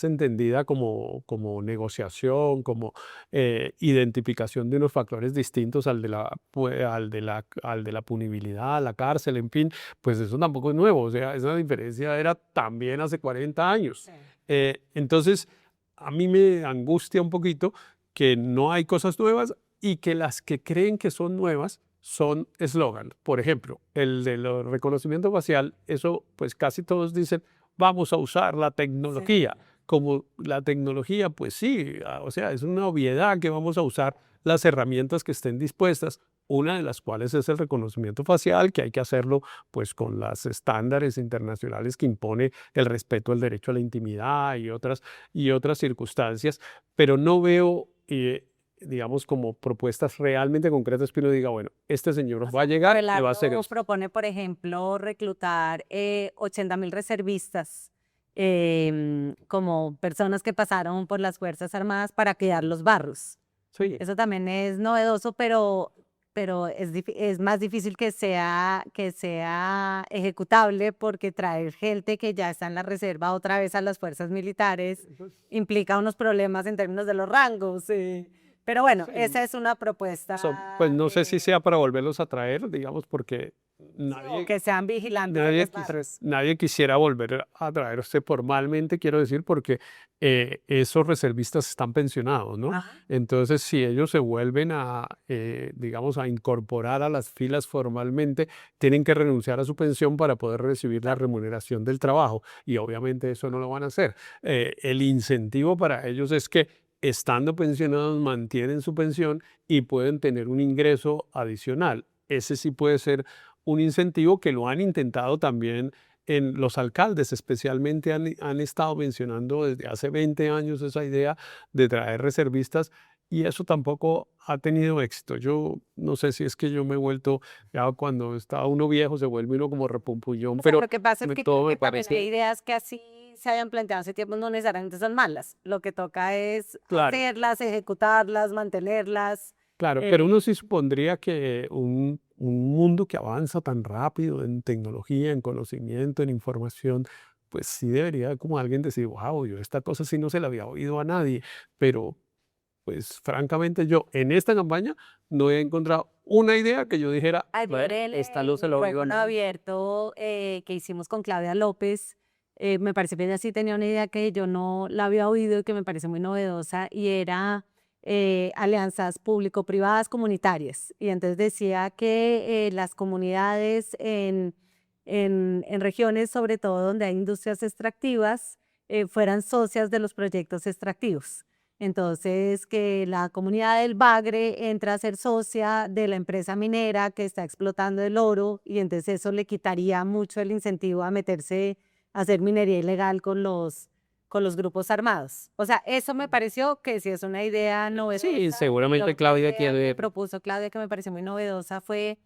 Speaker 2: entendida como negociación, como identificación de unos factores distintos al de la punibilidad, la cárcel, en fin, pues eso tampoco es nuevo. O sea, esa diferencia era también hace 40 años. Entonces, a mí me angustia un poquito que no hay cosas nuevas y que las que creen que son nuevas son eslogan. Por ejemplo, el del reconocimiento facial, eso pues casi todos dicen, vamos a usar la tecnología. Como la tecnología, pues sí, o sea, es una obviedad que vamos a usar las herramientas que estén dispuestas, una de las cuales es el reconocimiento facial, que hay que hacerlo pues con los estándares internacionales que impone el respeto al derecho a la intimidad y otras circunstancias, pero no veo, digamos, como propuestas realmente concretas que uno diga, bueno, este señor va a llegar y va a hacer esto.
Speaker 1: Propone, por ejemplo, reclutar 80.000 reservistas como personas que pasaron por las Fuerzas Armadas para cuidar los barrios.
Speaker 2: Sí.
Speaker 1: Eso también es novedoso, pero es más difícil que sea ejecutable porque traer gente que ya está en la reserva otra vez a las fuerzas militares implica unos problemas en términos de los rangos. Pero bueno, esa es una propuesta.
Speaker 2: Pues no sé si sea para volverlos a traer, digamos, porque
Speaker 1: que sean vigilantes.
Speaker 2: Nadie quisiera volver a traerse formalmente, quiero decir, porque esos reservistas están pensionados, ¿no? Entonces, si ellos se vuelven digamos, a incorporar a las filas formalmente, tienen que renunciar a su pensión para poder recibir la remuneración del trabajo y obviamente eso no lo van a hacer. El incentivo para ellos es que estando pensionados mantienen su pensión y pueden tener un ingreso adicional. Ese sí puede ser un incentivo que lo han intentado también en los alcaldes, especialmente han estado mencionando desde hace 20 años esa idea de traer reservistas y eso tampoco ha tenido éxito. Yo no sé si es que yo me he vuelto, ya cuando está uno viejo se vuelve uno como repumpullón, pero
Speaker 1: lo que pasa es que
Speaker 2: todo me
Speaker 1: también
Speaker 2: parece...
Speaker 1: hay ideas que así se habían planteado hace tiempo no necesariamente son malas. Lo que toca es hacerlas, ejecutarlas, mantenerlas.
Speaker 2: Claro, pero uno sí supondría que un un mundo que avanza tan rápido en tecnología, en conocimiento, en información, pues sí debería como alguien decir, wow, yo esta cosa sí no se la había oído a nadie, pero pues francamente yo en esta campaña no he encontrado una idea que yo dijera,
Speaker 1: Ayer
Speaker 3: esta luz se lo oigo,
Speaker 1: micrófono
Speaker 3: ¿no?
Speaker 1: abierto que hicimos con Claudia López, me parece que ella sí tenía una idea que yo no la había oído y que me parece muy novedosa, y era alianzas público-privadas comunitarias. Y entonces decía que las comunidades en regiones, sobre todo donde hay industrias extractivas, fueran socias de los proyectos extractivos. Entonces, que la comunidad del Bagre entra a ser socia de la empresa minera que está explotando el oro, y entonces eso le quitaría mucho el incentivo a meterse a hacer minería ilegal con los grupos armados. O sea, eso me pareció que sí es una idea novedosa.
Speaker 3: Sí, seguramente
Speaker 1: Otra
Speaker 3: Claudia
Speaker 1: idea
Speaker 3: tiene.
Speaker 1: que propuso Claudia, que me pareció muy novedosa, fue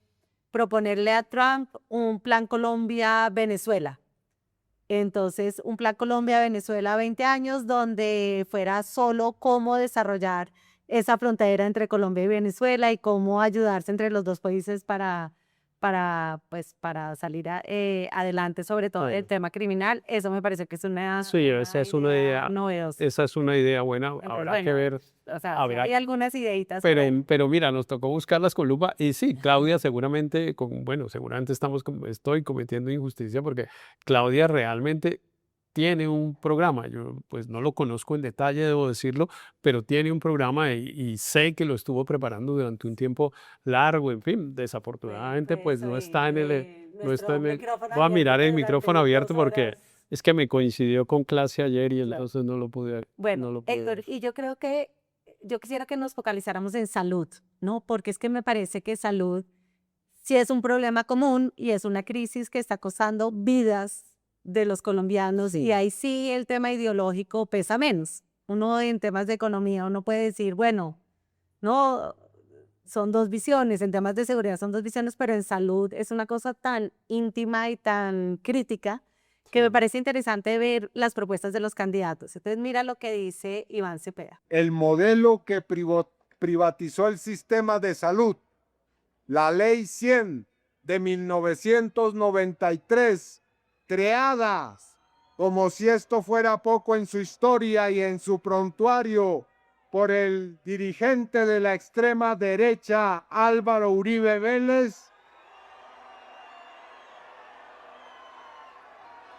Speaker 1: proponerle a Trump un plan Colombia-Venezuela. Entonces, un plan Colombia-Venezuela 20 años, donde fuera solo cómo desarrollar esa frontera entre Colombia y Venezuela y cómo ayudarse entre los dos países para salir adelante, sobre todo el
Speaker 2: Bueno.
Speaker 1: tema criminal. Eso me parece que es
Speaker 2: sí, esa es una idea,
Speaker 1: novedosa.
Speaker 2: esa es una idea buena,
Speaker 1: Entonces,
Speaker 2: habrá que
Speaker 1: bueno,
Speaker 2: ver.
Speaker 1: o sea, sí
Speaker 2: habrá
Speaker 1: hay algunas ideitas.
Speaker 2: Pero mira, nos tocó buscarlas con lupa y sí, Claudia seguramente, seguramente estoy cometiendo injusticia porque Claudia realmente tiene un programa. Yo pues no lo conozco en detalle, debo decirlo, pero tiene un programa y sé que lo estuvo preparando durante un tiempo largo. En fin, desafortunadamente pues no está en el, no está en el. Voy a mirar el micrófono abierto porque es que me coincidió con clase ayer y entonces no lo pude.
Speaker 1: Bueno,
Speaker 2: no lo pude
Speaker 1: Héctor,
Speaker 2: ver.
Speaker 1: y yo creo que yo quisiera que nos focalizáramos en salud, ¿no? Porque es que me parece que salud sí es un problema común y es una crisis que está costando vidas de los colombianos, y ahí sí el tema ideológico pesa menos. Uno en temas de economía, uno puede decir, bueno, no, son dos visiones, en temas de seguridad son dos visiones, pero en salud es una cosa tan íntima y tan crítica que me parece interesante ver las propuestas de los candidatos. Entonces, mira lo que dice Iván Cepeda.
Speaker 4: El modelo que privatizó el sistema de salud, la Ley 100 de 1993, creada como si esto fuera poco en su historia y en su prontuario por el dirigente de la extrema derecha Álvaro Uribe Vélez,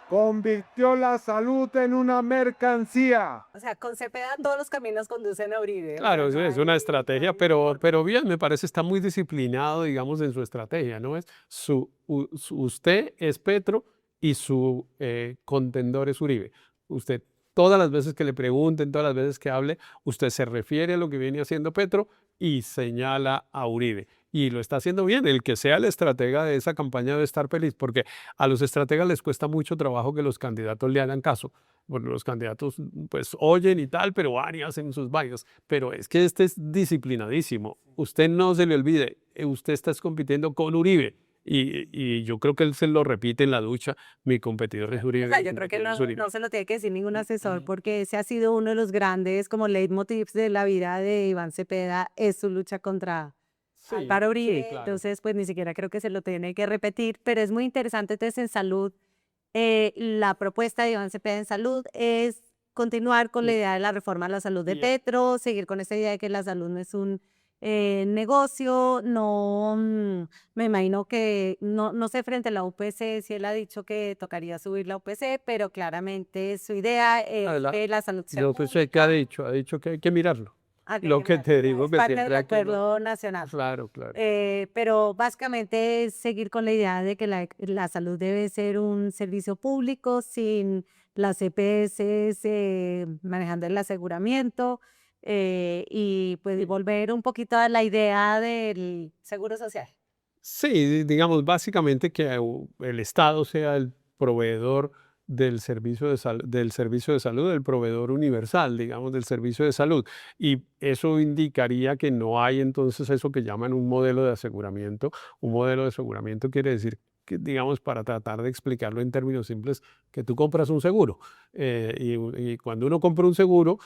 Speaker 4: convirtió la salud en una mercancía.
Speaker 1: O sea, con Cepeda todos los caminos conducen a Uribe.
Speaker 2: Claro,
Speaker 1: O
Speaker 2: eso
Speaker 1: sea, no
Speaker 2: es una
Speaker 1: hay-
Speaker 2: estrategia, pero bien, me parece está muy disciplinado, digamos, en su estrategia, ¿no? Usted es Petro y su contendor es Uribe. Usted, todas las veces que le pregunten, todas las veces que hable, usted se refiere a lo que viene haciendo Petro y señala a Uribe. Y lo está haciendo bien. El que sea el estratega de esa campaña debe estar feliz, porque a los estrategas les cuesta mucho trabajo que los candidatos le hagan caso. Bueno, los candidatos pues oyen y tal, pero van y hacen sus vainas. Pero es que este es disciplinadísimo. Usted no se le olvide, usted está compitiendo con Uribe. Y yo creo que él se lo repite en la ducha, mi competidor es Uribe.
Speaker 1: O sea, yo creo que no se lo tiene que decir ningún asesor, porque ese ha sido uno de los grandes como leitmotivs de la vida de Iván Cepeda, es su lucha contra Álvaro Uribe.
Speaker 2: claro.
Speaker 1: Entonces, pues ni siquiera creo que se lo tiene que repetir, pero es muy interesante. Entonces, en salud, la propuesta de Iván Cepeda en salud es continuar con la idea de la reforma a la salud de
Speaker 2: Bien.
Speaker 1: Petro, seguir con esta idea de que la salud no es un negocio. No, me imagino que no sé frente a la UPC si él ha dicho que tocaría subir la UPC, pero claramente su idea es que la salud sea
Speaker 2: Yo pensé que ha dicho que hay que mirarlo. Lo que te digo
Speaker 1: es
Speaker 2: que
Speaker 1: parte
Speaker 2: siempre
Speaker 1: del
Speaker 2: hay que-
Speaker 1: acuerdo nacional.
Speaker 2: Claro, claro.
Speaker 1: Pero básicamente es seguir con la idea de que la salud debe ser un servicio público sin las EPS manejando el aseguramiento, y pues volver un poquito a la idea del seguro social.
Speaker 2: Sí, digamos, básicamente que el Estado sea el proveedor del del servicio de salud, el proveedor universal, digamos, del servicio de salud. Y eso indicaría que no hay entonces eso que llaman un modelo de aseguramiento. Un modelo de aseguramiento quiere decir que, digamos, para tratar de explicarlo en términos simples, que tú compras un seguro. Y cuando uno compra un seguro,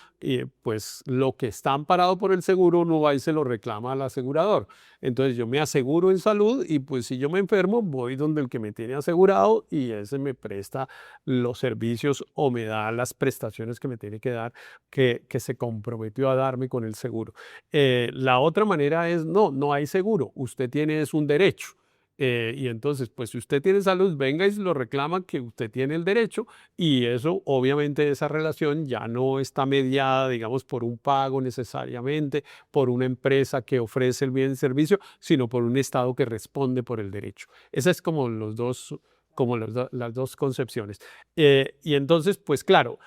Speaker 2: pues lo que está amparado por el seguro uno va y se lo reclama al asegurador. Entonces yo me aseguro en salud y pues si yo me enfermo voy donde el que me tiene asegurado y ese me presta los servicios o me da las prestaciones que me tiene que dar, que se comprometió a darme con el seguro. La otra manera es, no hay seguro, usted tiene es un derecho. Y entonces, pues si usted tiene salud, venga y se lo reclama que usted tiene el derecho y eso, obviamente, esa relación ya no está mediada, digamos, por un pago necesariamente, por una empresa que ofrece el bien y servicio, sino por un Estado que responde por el derecho. Esa es como las dos concepciones. Y entonces, pues claro,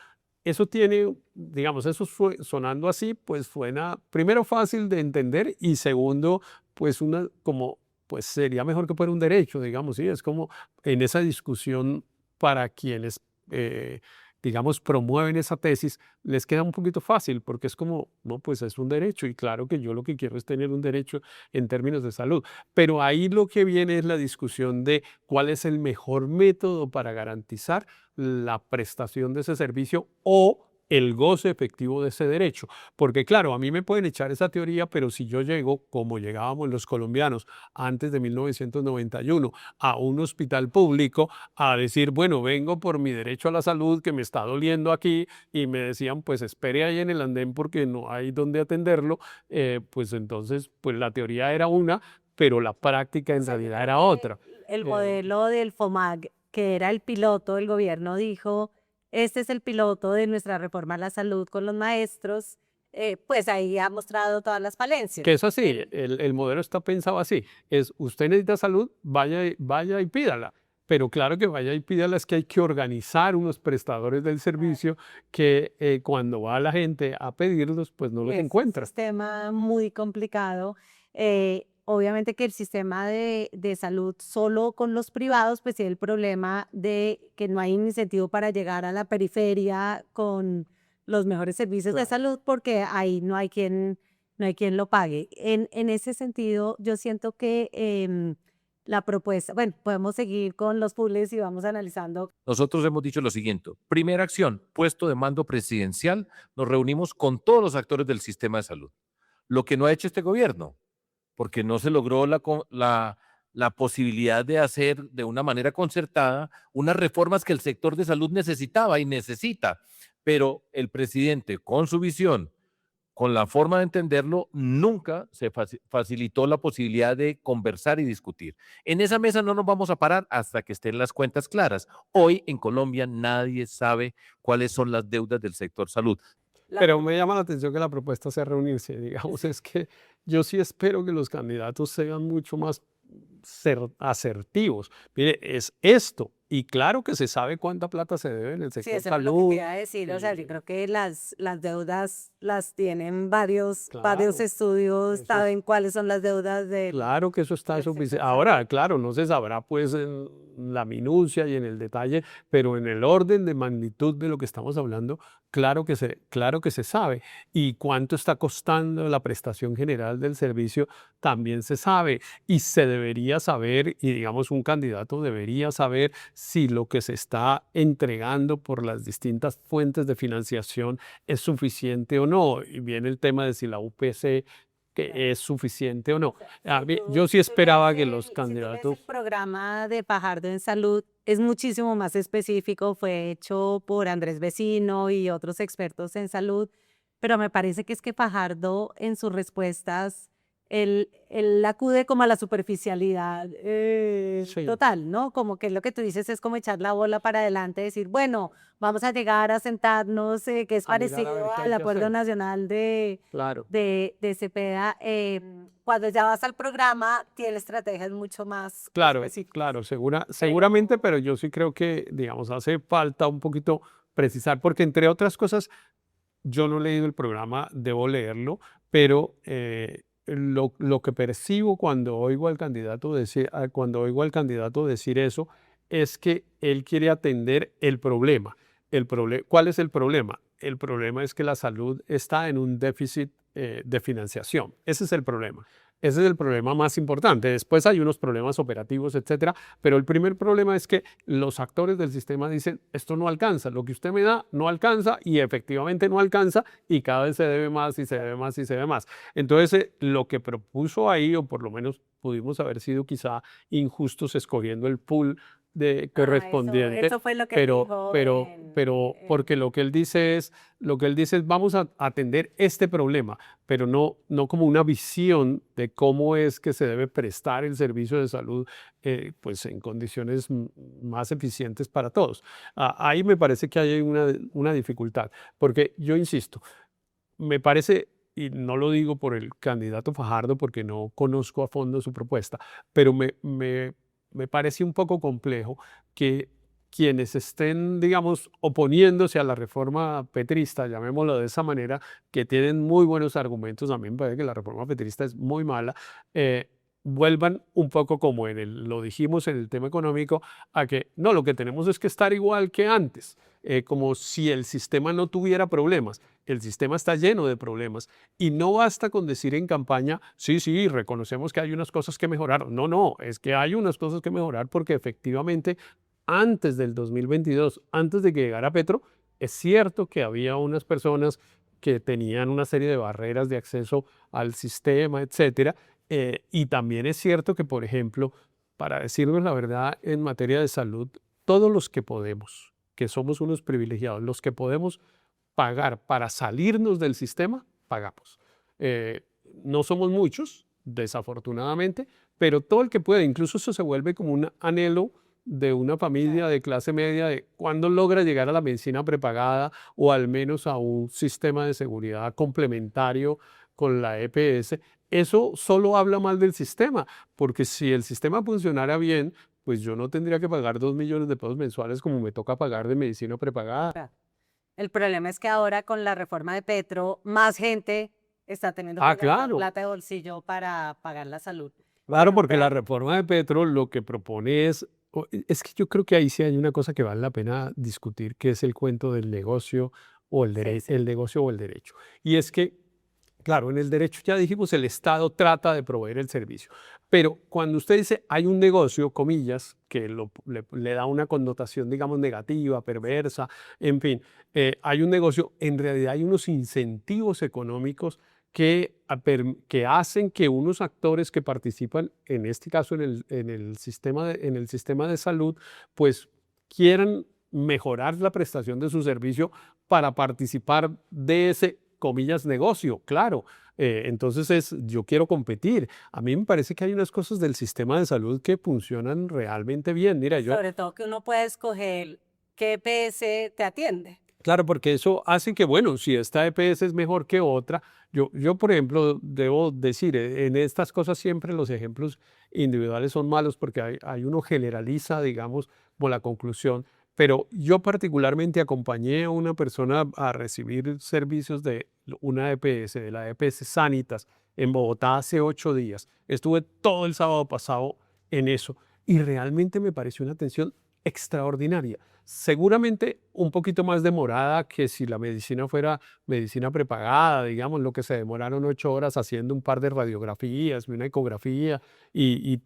Speaker 2: eso tiene, digamos, eso sonando así, pues suena primero fácil de entender y segundo, pues pues sería mejor que fuera un derecho, digamos, sí, es como en esa discusión para quienes, digamos, promueven esa tesis, les queda un poquito fácil porque es como, no, pues es un derecho y claro que yo lo que quiero es tener un derecho en términos de salud, pero ahí lo que viene es la discusión de cuál es el mejor método para garantizar la prestación de ese servicio o el goce efectivo de ese derecho. Porque claro, a mí me pueden echar esa teoría, pero si yo llego, como llegábamos los colombianos antes de 1991, a un hospital público a decir, bueno, vengo por mi derecho a la salud que me está doliendo aquí y me decían, pues espere ahí en el andén porque no hay donde atenderlo, pues entonces, pues la teoría era una, pero la práctica en
Speaker 1: sea, yo
Speaker 2: realidad
Speaker 1: creo
Speaker 2: era
Speaker 1: que
Speaker 2: otra.
Speaker 1: el
Speaker 2: Eh,
Speaker 1: modelo del FOMAG, que era el piloto, el gobierno dijo, este es el piloto de nuestra reforma a la salud con los maestros, pues ahí ha mostrado todas las
Speaker 2: Que
Speaker 1: falencias.
Speaker 2: es así, el modelo está pensado así, es usted necesita salud, vaya y pídala, pero claro que vaya y pídala es que hay que organizar unos prestadores del servicio que cuando va la gente a pedirlos, pues no los
Speaker 1: Es un
Speaker 2: encuentra.
Speaker 1: sistema muy complicado. Obviamente que el sistema de salud solo con los privados, pues tiene el problema de que no hay un incentivo para llegar a la periferia con los mejores servicios de
Speaker 2: Claro.
Speaker 1: salud porque ahí no hay quien lo pague. En ese sentido, yo siento que la propuesta, bueno, podemos seguir con los pools y vamos analizando.
Speaker 3: Nosotros hemos dicho lo siguiente. Primera acción, puesto de mando presidencial, nos reunimos con todos los actores del sistema de salud. Lo que no ha hecho este gobierno, porque no se logró la posibilidad de hacer de una manera concertada unas reformas que el sector de salud necesitaba y necesita. Pero el presidente, con su visión, con la forma de entenderlo, nunca se facilitó la posibilidad de conversar y discutir. En esa mesa no nos vamos a parar hasta que estén las cuentas claras. Hoy en Colombia nadie sabe cuáles son las deudas del sector salud.
Speaker 2: Pero me llama la atención que la propuesta sea reunirse, digamos, es que yo sí espero que los candidatos sean mucho más asertivos. Mire, es esto, y claro que se sabe cuánta plata se debe en el
Speaker 1: Sí,
Speaker 2: sector
Speaker 1: eso es lo que te
Speaker 2: salud.
Speaker 1: iba a decir. O sea, yo creo que las deudas las tienen varios
Speaker 2: Claro,
Speaker 1: estudios,
Speaker 2: eso es
Speaker 1: saben cuáles son las deudas
Speaker 2: claro que eso está
Speaker 1: del sector
Speaker 2: suficiente.
Speaker 1: salud.
Speaker 2: Ahora, claro, no se sabrá pues en la minucia y en el detalle, pero en el orden de magnitud de lo que estamos hablando, claro que se sabe. Y cuánto está costando la prestación general del servicio también se sabe. Y se debería saber, y digamos un candidato debería saber si lo que se está entregando por las distintas fuentes de financiación es suficiente o no. Y viene el tema de si la UPC que es suficiente o no. Yo sí esperaba que los
Speaker 1: Si tú lees
Speaker 2: candidatos,
Speaker 1: el programa de Fajardo en salud, es muchísimo más específico, fue hecho por Andrés Vecino y otros expertos en salud, pero me parece que es que Fajardo en sus respuestas, él acude como a la superficialidad
Speaker 2: sí,
Speaker 1: total, ¿no? Como que lo que tú dices es como echar la bola para adelante, decir, bueno, vamos a llegar a sentarnos, que es
Speaker 2: a mirar a ver
Speaker 1: parecido
Speaker 2: qué hay
Speaker 1: al
Speaker 2: que
Speaker 1: Acuerdo
Speaker 2: hacer.
Speaker 1: Nacional
Speaker 2: Claro.
Speaker 1: de Cepeda. Cuando ya vas al programa, tiene estrategias mucho más
Speaker 2: Claro,
Speaker 1: específicas.
Speaker 2: claro, seguramente, pero yo sí creo que, digamos, hace falta un poquito precisar, porque entre otras cosas, yo no he leído el programa, debo leerlo, pero lo que percibo cuando oigo al candidato decir eso es que él quiere atender el problema. ¿Cuál es el problema? El problema es que la salud está en un déficit de financiación. Ese es el problema. Ese es el problema más importante. Después hay unos problemas operativos, etcétera, pero el primer problema es que los actores del sistema dicen, esto no alcanza, lo que usted me da no alcanza y efectivamente no alcanza y cada vez se debe más y se debe más y se debe más. Entonces, lo que propuso ahí, o por lo menos pudimos haber sido quizá injustos escogiendo el pool correspondiente,
Speaker 1: Eso fue lo que
Speaker 2: pero,
Speaker 1: dijo
Speaker 2: porque lo que él dice es vamos a atender este problema, pero no como una visión de cómo es que se debe prestar el servicio de salud pues en condiciones más eficientes para todos. Ahí me parece que hay una dificultad, porque yo insisto, me parece, y no lo digo por el candidato Fajardo porque no conozco a fondo su propuesta, pero me parece un poco complejo que quienes estén, digamos, oponiéndose a la reforma petrista, llamémoslo de esa manera, que tienen muy buenos argumentos, a mí me parece que la reforma petrista es muy mala, vuelvan un poco como lo dijimos en el tema económico, a que no, lo que tenemos es que estar igual que antes, como si el sistema no tuviera problemas. El sistema está lleno de problemas y no basta con decir en campaña, sí, sí, reconocemos que hay unas cosas que mejorar. No, no, es que hay unas cosas que mejorar porque efectivamente antes del 2022, antes de que llegara Petro, es cierto que había unas personas que tenían una serie de barreras de acceso al sistema, etcétera. Y también es cierto que, por ejemplo, para decirnos la verdad, en materia de salud, todos los que podemos, que somos unos privilegiados, los que podemos pagar para salirnos del sistema, pagamos. No somos muchos, desafortunadamente, pero todo el que puede, incluso eso se vuelve como un anhelo de una familia de clase media de cuándo logra llegar a la medicina prepagada o al menos a un sistema de seguridad complementario con la EPS. Eso solo habla mal del sistema, porque si el sistema funcionara bien, pues yo no tendría que pagar 2 millones de pesos mensuales como me toca pagar de medicina prepagada.
Speaker 1: El problema es que ahora con la reforma de Petro, más gente está teniendo que gastar
Speaker 2: Claro.
Speaker 1: plata de bolsillo para pagar la salud.
Speaker 2: Claro,
Speaker 1: Pero,
Speaker 2: porque la reforma de Petro lo que propone es que yo creo que ahí sí hay una cosa que vale la pena discutir, que es el cuento del negocio o el negocio o el derecho. Y es que, claro, en el derecho ya dijimos, el Estado trata de proveer el servicio, pero cuando usted dice hay un negocio, comillas, que le da una connotación, digamos, negativa, perversa, en fin, hay un negocio, en realidad hay unos incentivos económicos que hacen que unos actores que participan, en este caso en el sistema de salud, pues quieran mejorar la prestación de su servicio para participar de ese, comillas, negocio, claro. Entonces yo quiero competir. A mí me parece que hay unas cosas del sistema de salud que funcionan realmente bien. Mira,
Speaker 1: sobre todo que uno puede escoger qué EPS te atiende.
Speaker 2: Claro, porque eso hace que, bueno, si esta EPS es mejor que otra, yo, por ejemplo, debo decir, en estas cosas siempre los ejemplos individuales son malos porque hay uno generaliza, digamos, como la conclusión, pero yo particularmente acompañé a una persona a recibir servicios de una EPS, de la EPS Sanitas, en Bogotá hace 8 días. Estuve todo el sábado pasado en eso y realmente me pareció una atención extraordinaria. Seguramente un poquito más demorada que si la medicina fuera medicina prepagada, digamos, lo que se demoraron 8 horas haciendo un par de radiografías, una ecografía y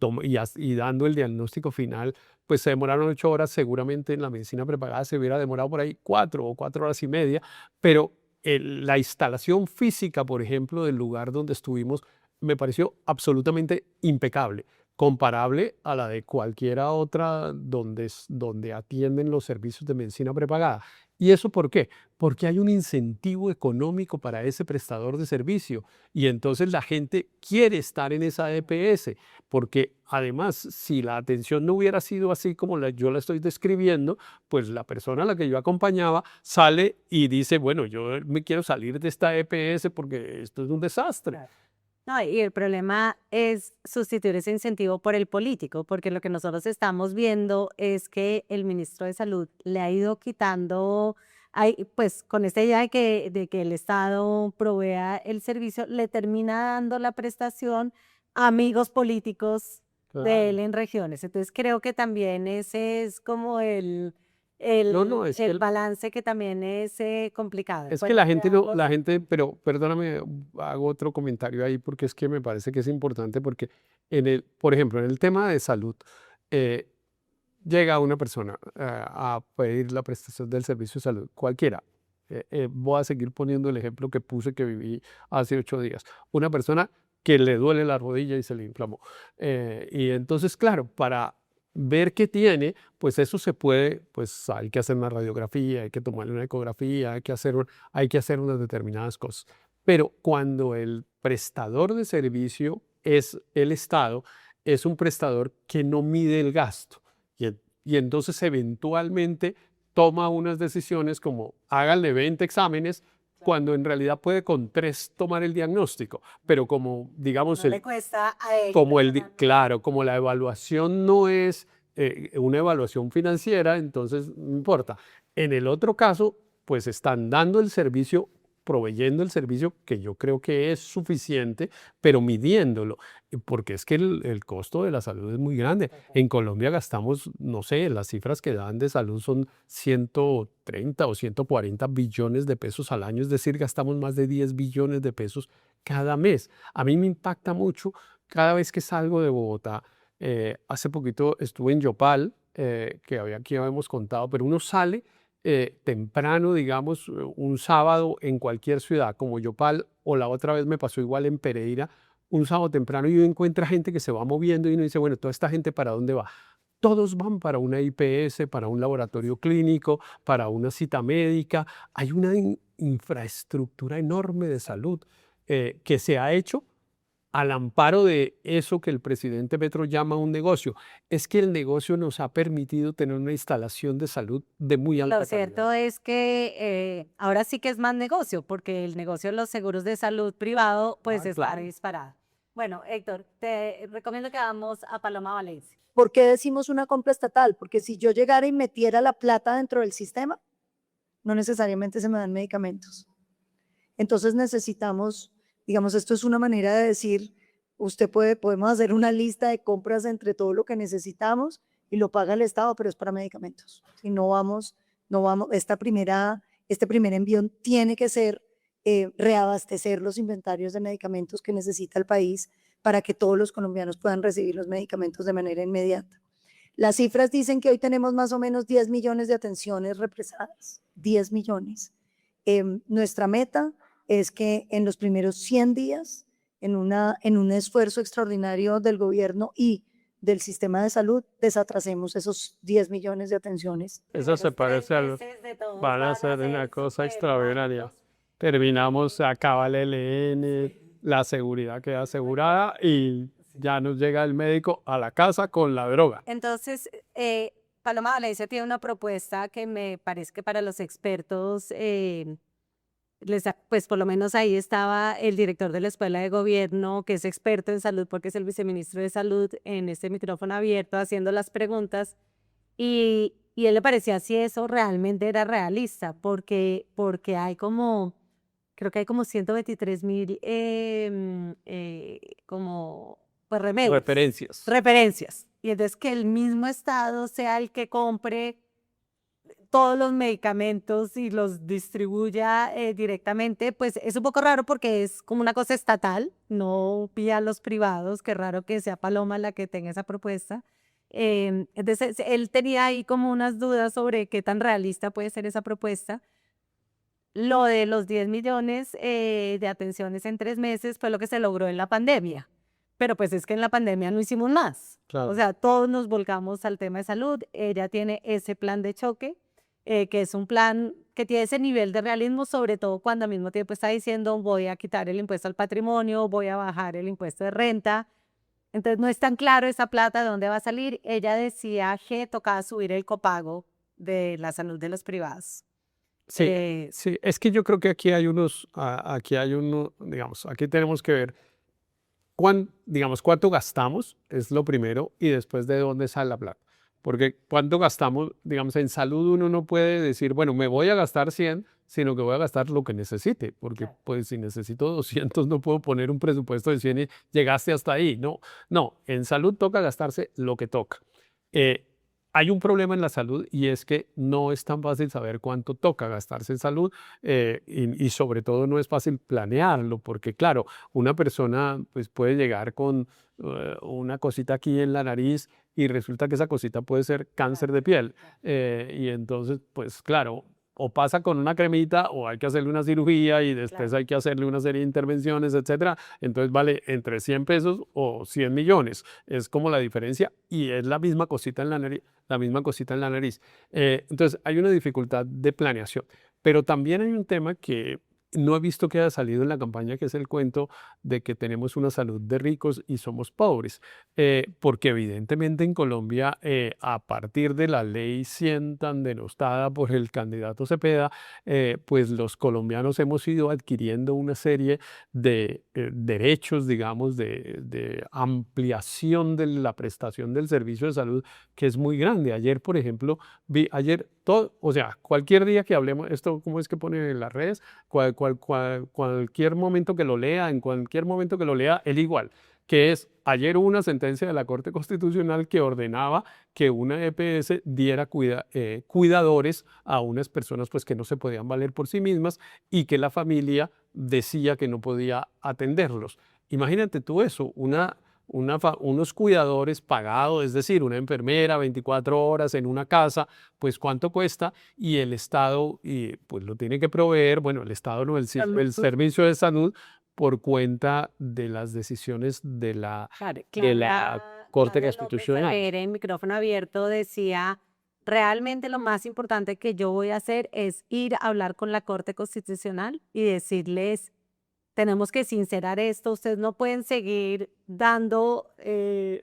Speaker 2: dando el diagnóstico final, pues se demoraron 8 horas, seguramente en la medicina prepagada se hubiera demorado por ahí 4 o 4 horas y media, pero la instalación física, por ejemplo, del lugar donde estuvimos, me pareció absolutamente impecable, comparable a la de cualquiera otra donde atienden los servicios de medicina prepagada. ¿Y eso por qué? Porque hay un incentivo económico para ese prestador de servicio y entonces la gente quiere estar en esa EPS, porque además si la atención no hubiera sido así como yo la estoy describiendo, pues la persona a la que yo acompañaba sale y dice, bueno, yo me quiero salir de esta EPS porque esto es un desastre.
Speaker 1: Claro. No, y el problema es sustituir ese incentivo por el político, porque lo que nosotros estamos viendo es que el ministro de Salud le ha ido quitando, pues con esta idea de que el Estado provea el servicio, le termina dando la prestación a amigos políticos de él en regiones. Entonces creo que también ese es como
Speaker 2: No, es que
Speaker 1: el balance que también es complicado.
Speaker 2: Es que
Speaker 1: Bueno,
Speaker 2: la gente,
Speaker 1: veamos.
Speaker 2: la gente, pero perdóname, hago otro comentario ahí porque es que me parece que es importante porque por ejemplo, en el tema de salud, eh, llega una persona a pedir la prestación del servicio de salud, cualquiera. Voy a seguir poniendo el ejemplo que puse que viví hace 8 días. Una persona que le duele la rodilla y se le inflamó. Y entonces, claro, para ver qué tiene, pues eso se puede, pues hay que hacer una radiografía, hay que tomarle una ecografía, hay que hacer unas determinadas cosas. Pero cuando el prestador de servicio es el Estado, es un prestador que no mide el gasto. Y entonces eventualmente toma unas decisiones como háganle 20 exámenes, cuando en realidad puede con 3 tomar el diagnóstico. Pero como, digamos,
Speaker 1: No le cuesta a él
Speaker 2: claro, como la evaluación no es una evaluación financiera, entonces no importa. En el otro caso, pues están dando el servicio, proveyendo el servicio que yo creo que es suficiente, pero midiéndolo, porque es que el costo de la salud es muy grande. En Colombia gastamos, no sé, las cifras que dan de salud son 130 o 140 billones de pesos al año, es decir, gastamos más de 10 billones de pesos cada mes. A mí me impacta mucho cada vez que salgo de Bogotá. Hace poquito estuve en Yopal, aquí habíamos contado, pero uno sale temprano, digamos, un sábado en cualquier ciudad como Yopal, o la otra vez me pasó igual en Pereira, un sábado temprano y uno encuentra gente que se va moviendo y uno dice, bueno, toda esta gente ¿para dónde va? Todos van para una IPS, para un laboratorio clínico, para una cita médica. Hay una infraestructura enorme de salud que se ha hecho al amparo de eso que el presidente Petro llama un negocio. Es que el negocio nos ha permitido tener una instalación de salud de muy alta
Speaker 1: Lo cierto
Speaker 2: calidad.
Speaker 1: es que ahora sí que es más negocio, porque el negocio de los seguros de salud privado pues está
Speaker 2: Claro.
Speaker 1: disparado. Bueno, Héctor, te recomiendo que vamos a Paloma Valencia.
Speaker 5: ¿Por qué decimos una compra estatal? Porque si yo llegara y metiera la plata dentro del sistema, no necesariamente se me dan medicamentos. Entonces necesitamos, digamos, esto es una manera de decir, podemos hacer una lista de compras entre todo lo que necesitamos y lo paga el Estado, pero es para medicamentos. Si no vamos, este primer envío tiene que ser reabastecer los inventarios de medicamentos que necesita el país para que todos los colombianos puedan recibir los medicamentos de manera inmediata. Las cifras dicen que hoy tenemos más o menos 10 millones de atenciones represadas, 10 millones. Nuestra meta es que en los primeros 100 días, en un esfuerzo extraordinario del gobierno y del sistema de salud, desatrasemos esos 10 millones de atenciones.
Speaker 2: Eso se parece a van a ser una cosa extraordinaria. Terminamos, acaba el ELN, la seguridad queda asegurada y ya nos llega el médico a la casa con la droga.
Speaker 1: Entonces, Paloma Valencia tiene una propuesta que me parece que para los expertos, pues por lo menos ahí estaba el director de la Escuela de Gobierno, que es experto en salud porque es el viceministro de Salud, en este micrófono abierto haciendo las preguntas, y él le parecía si eso realmente era realista, porque hay como, creo que hay como 123.000 como pues remedios. Referencias. Y entonces que el mismo Estado sea el que compre todos los medicamentos y los distribuya directamente, pues es un poco raro porque es como una cosa estatal, no vía los privados, qué raro que sea Paloma la que tenga esa propuesta. Entonces él tenía ahí como unas dudas sobre qué tan realista puede ser esa propuesta. Lo de los 10 millones de atenciones en 3 meses fue lo que se logró en la pandemia. Pero pues es que en la pandemia no hicimos más.
Speaker 2: Claro.
Speaker 1: O sea, todos nos volcamos al tema de salud. Ella tiene ese plan de choque, que es un plan que tiene ese nivel de realismo, sobre todo cuando al mismo tiempo está diciendo voy a quitar el impuesto al patrimonio, voy a bajar el impuesto de renta. Entonces no es tan claro esa plata de dónde va a salir. Ella decía que tocaba subir el copago de la salud de los privados.
Speaker 2: Sí, sí, es que yo creo que aquí hay digamos, aquí tenemos que ver digamos, cuánto gastamos, es lo primero, y después de dónde sale la plata. Porque cuánto gastamos, digamos, en salud uno no puede decir, bueno, me voy a gastar 100, sino que voy a gastar lo que necesite, porque
Speaker 1: Claro.
Speaker 2: pues si necesito 200 no puedo poner un presupuesto de 100 y llegaste hasta ahí. No, en salud toca gastarse lo que toca. hay un problema en la salud y es que no es tan fácil saber cuánto toca gastarse en salud y sobre todo no es fácil planearlo porque claro, una persona pues puede llegar con una cosita aquí en la nariz y resulta que esa cosita puede ser cáncer de piel y entonces pues claro, o pasa con una cremita o hay que hacerle una cirugía y después
Speaker 1: Claro.
Speaker 2: hay que hacerle una serie de intervenciones, etcétera. Entonces vale entre 100 pesos o 100 millones. Es como la diferencia y es la misma cosita en la nariz, la misma cosita en la nariz. Entonces hay una dificultad de planeación, pero también hay un tema que no he visto que haya salido en la campaña, que es el cuento de que tenemos una salud de ricos y somos pobres, porque evidentemente en Colombia, a partir de la ley 100 tan denostada por el candidato Cepeda, pues los colombianos hemos ido adquiriendo una serie de derechos, digamos, de ampliación de la prestación del servicio de salud que es muy grande. Ayer, por ejemplo, ayer todo, o sea, cualquier día que hablemos, esto, ¿cómo es que pone en las redes? Cualquier momento que lo lea, en cualquier momento que lo lea, él igual, que es ayer hubo una sentencia de la Corte Constitucional que ordenaba que una EPS diera cuidadores a unas personas pues, que no se podían valer por sí mismas y que la familia decía que no podía atenderlos. Imagínate tú eso, unos cuidadores pagados, es decir, una enfermera 24 horas en una casa, pues cuánto cuesta y el Estado pues lo tiene que proveer, bueno, el Estado no, el Servicio de Salud por cuenta de las decisiones de la
Speaker 1: Claro,
Speaker 2: Corte
Speaker 1: Claudia López
Speaker 2: Constitucional.
Speaker 1: ayer en micrófono abierto decía, realmente lo más importante que yo voy a hacer es ir a hablar con la Corte Constitucional y decirles, tenemos que sincerar esto, ustedes no pueden seguir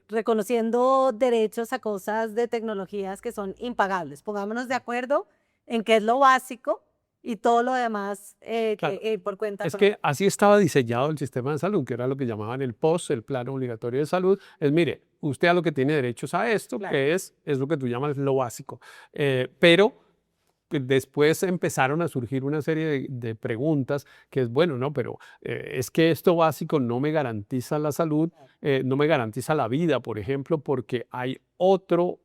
Speaker 1: reconociendo derechos a cosas de tecnologías que son impagables. Pongámonos de acuerdo en qué es lo básico y todo lo demás
Speaker 2: Claro.
Speaker 1: por cuenta
Speaker 2: Es
Speaker 1: propia.
Speaker 2: que así estaba diseñado el sistema de salud, que era lo que llamaban el POS, el Plan Obligatorio de Salud. Es, mire, usted a lo que tiene derechos a esto,
Speaker 1: Claro.
Speaker 2: que es lo que tú llamas lo básico. Pero después empezaron a surgir una serie de preguntas que es, bueno, no, pero es que esto básico no me garantiza la salud, no me garantiza la vida, por ejemplo, porque hay otro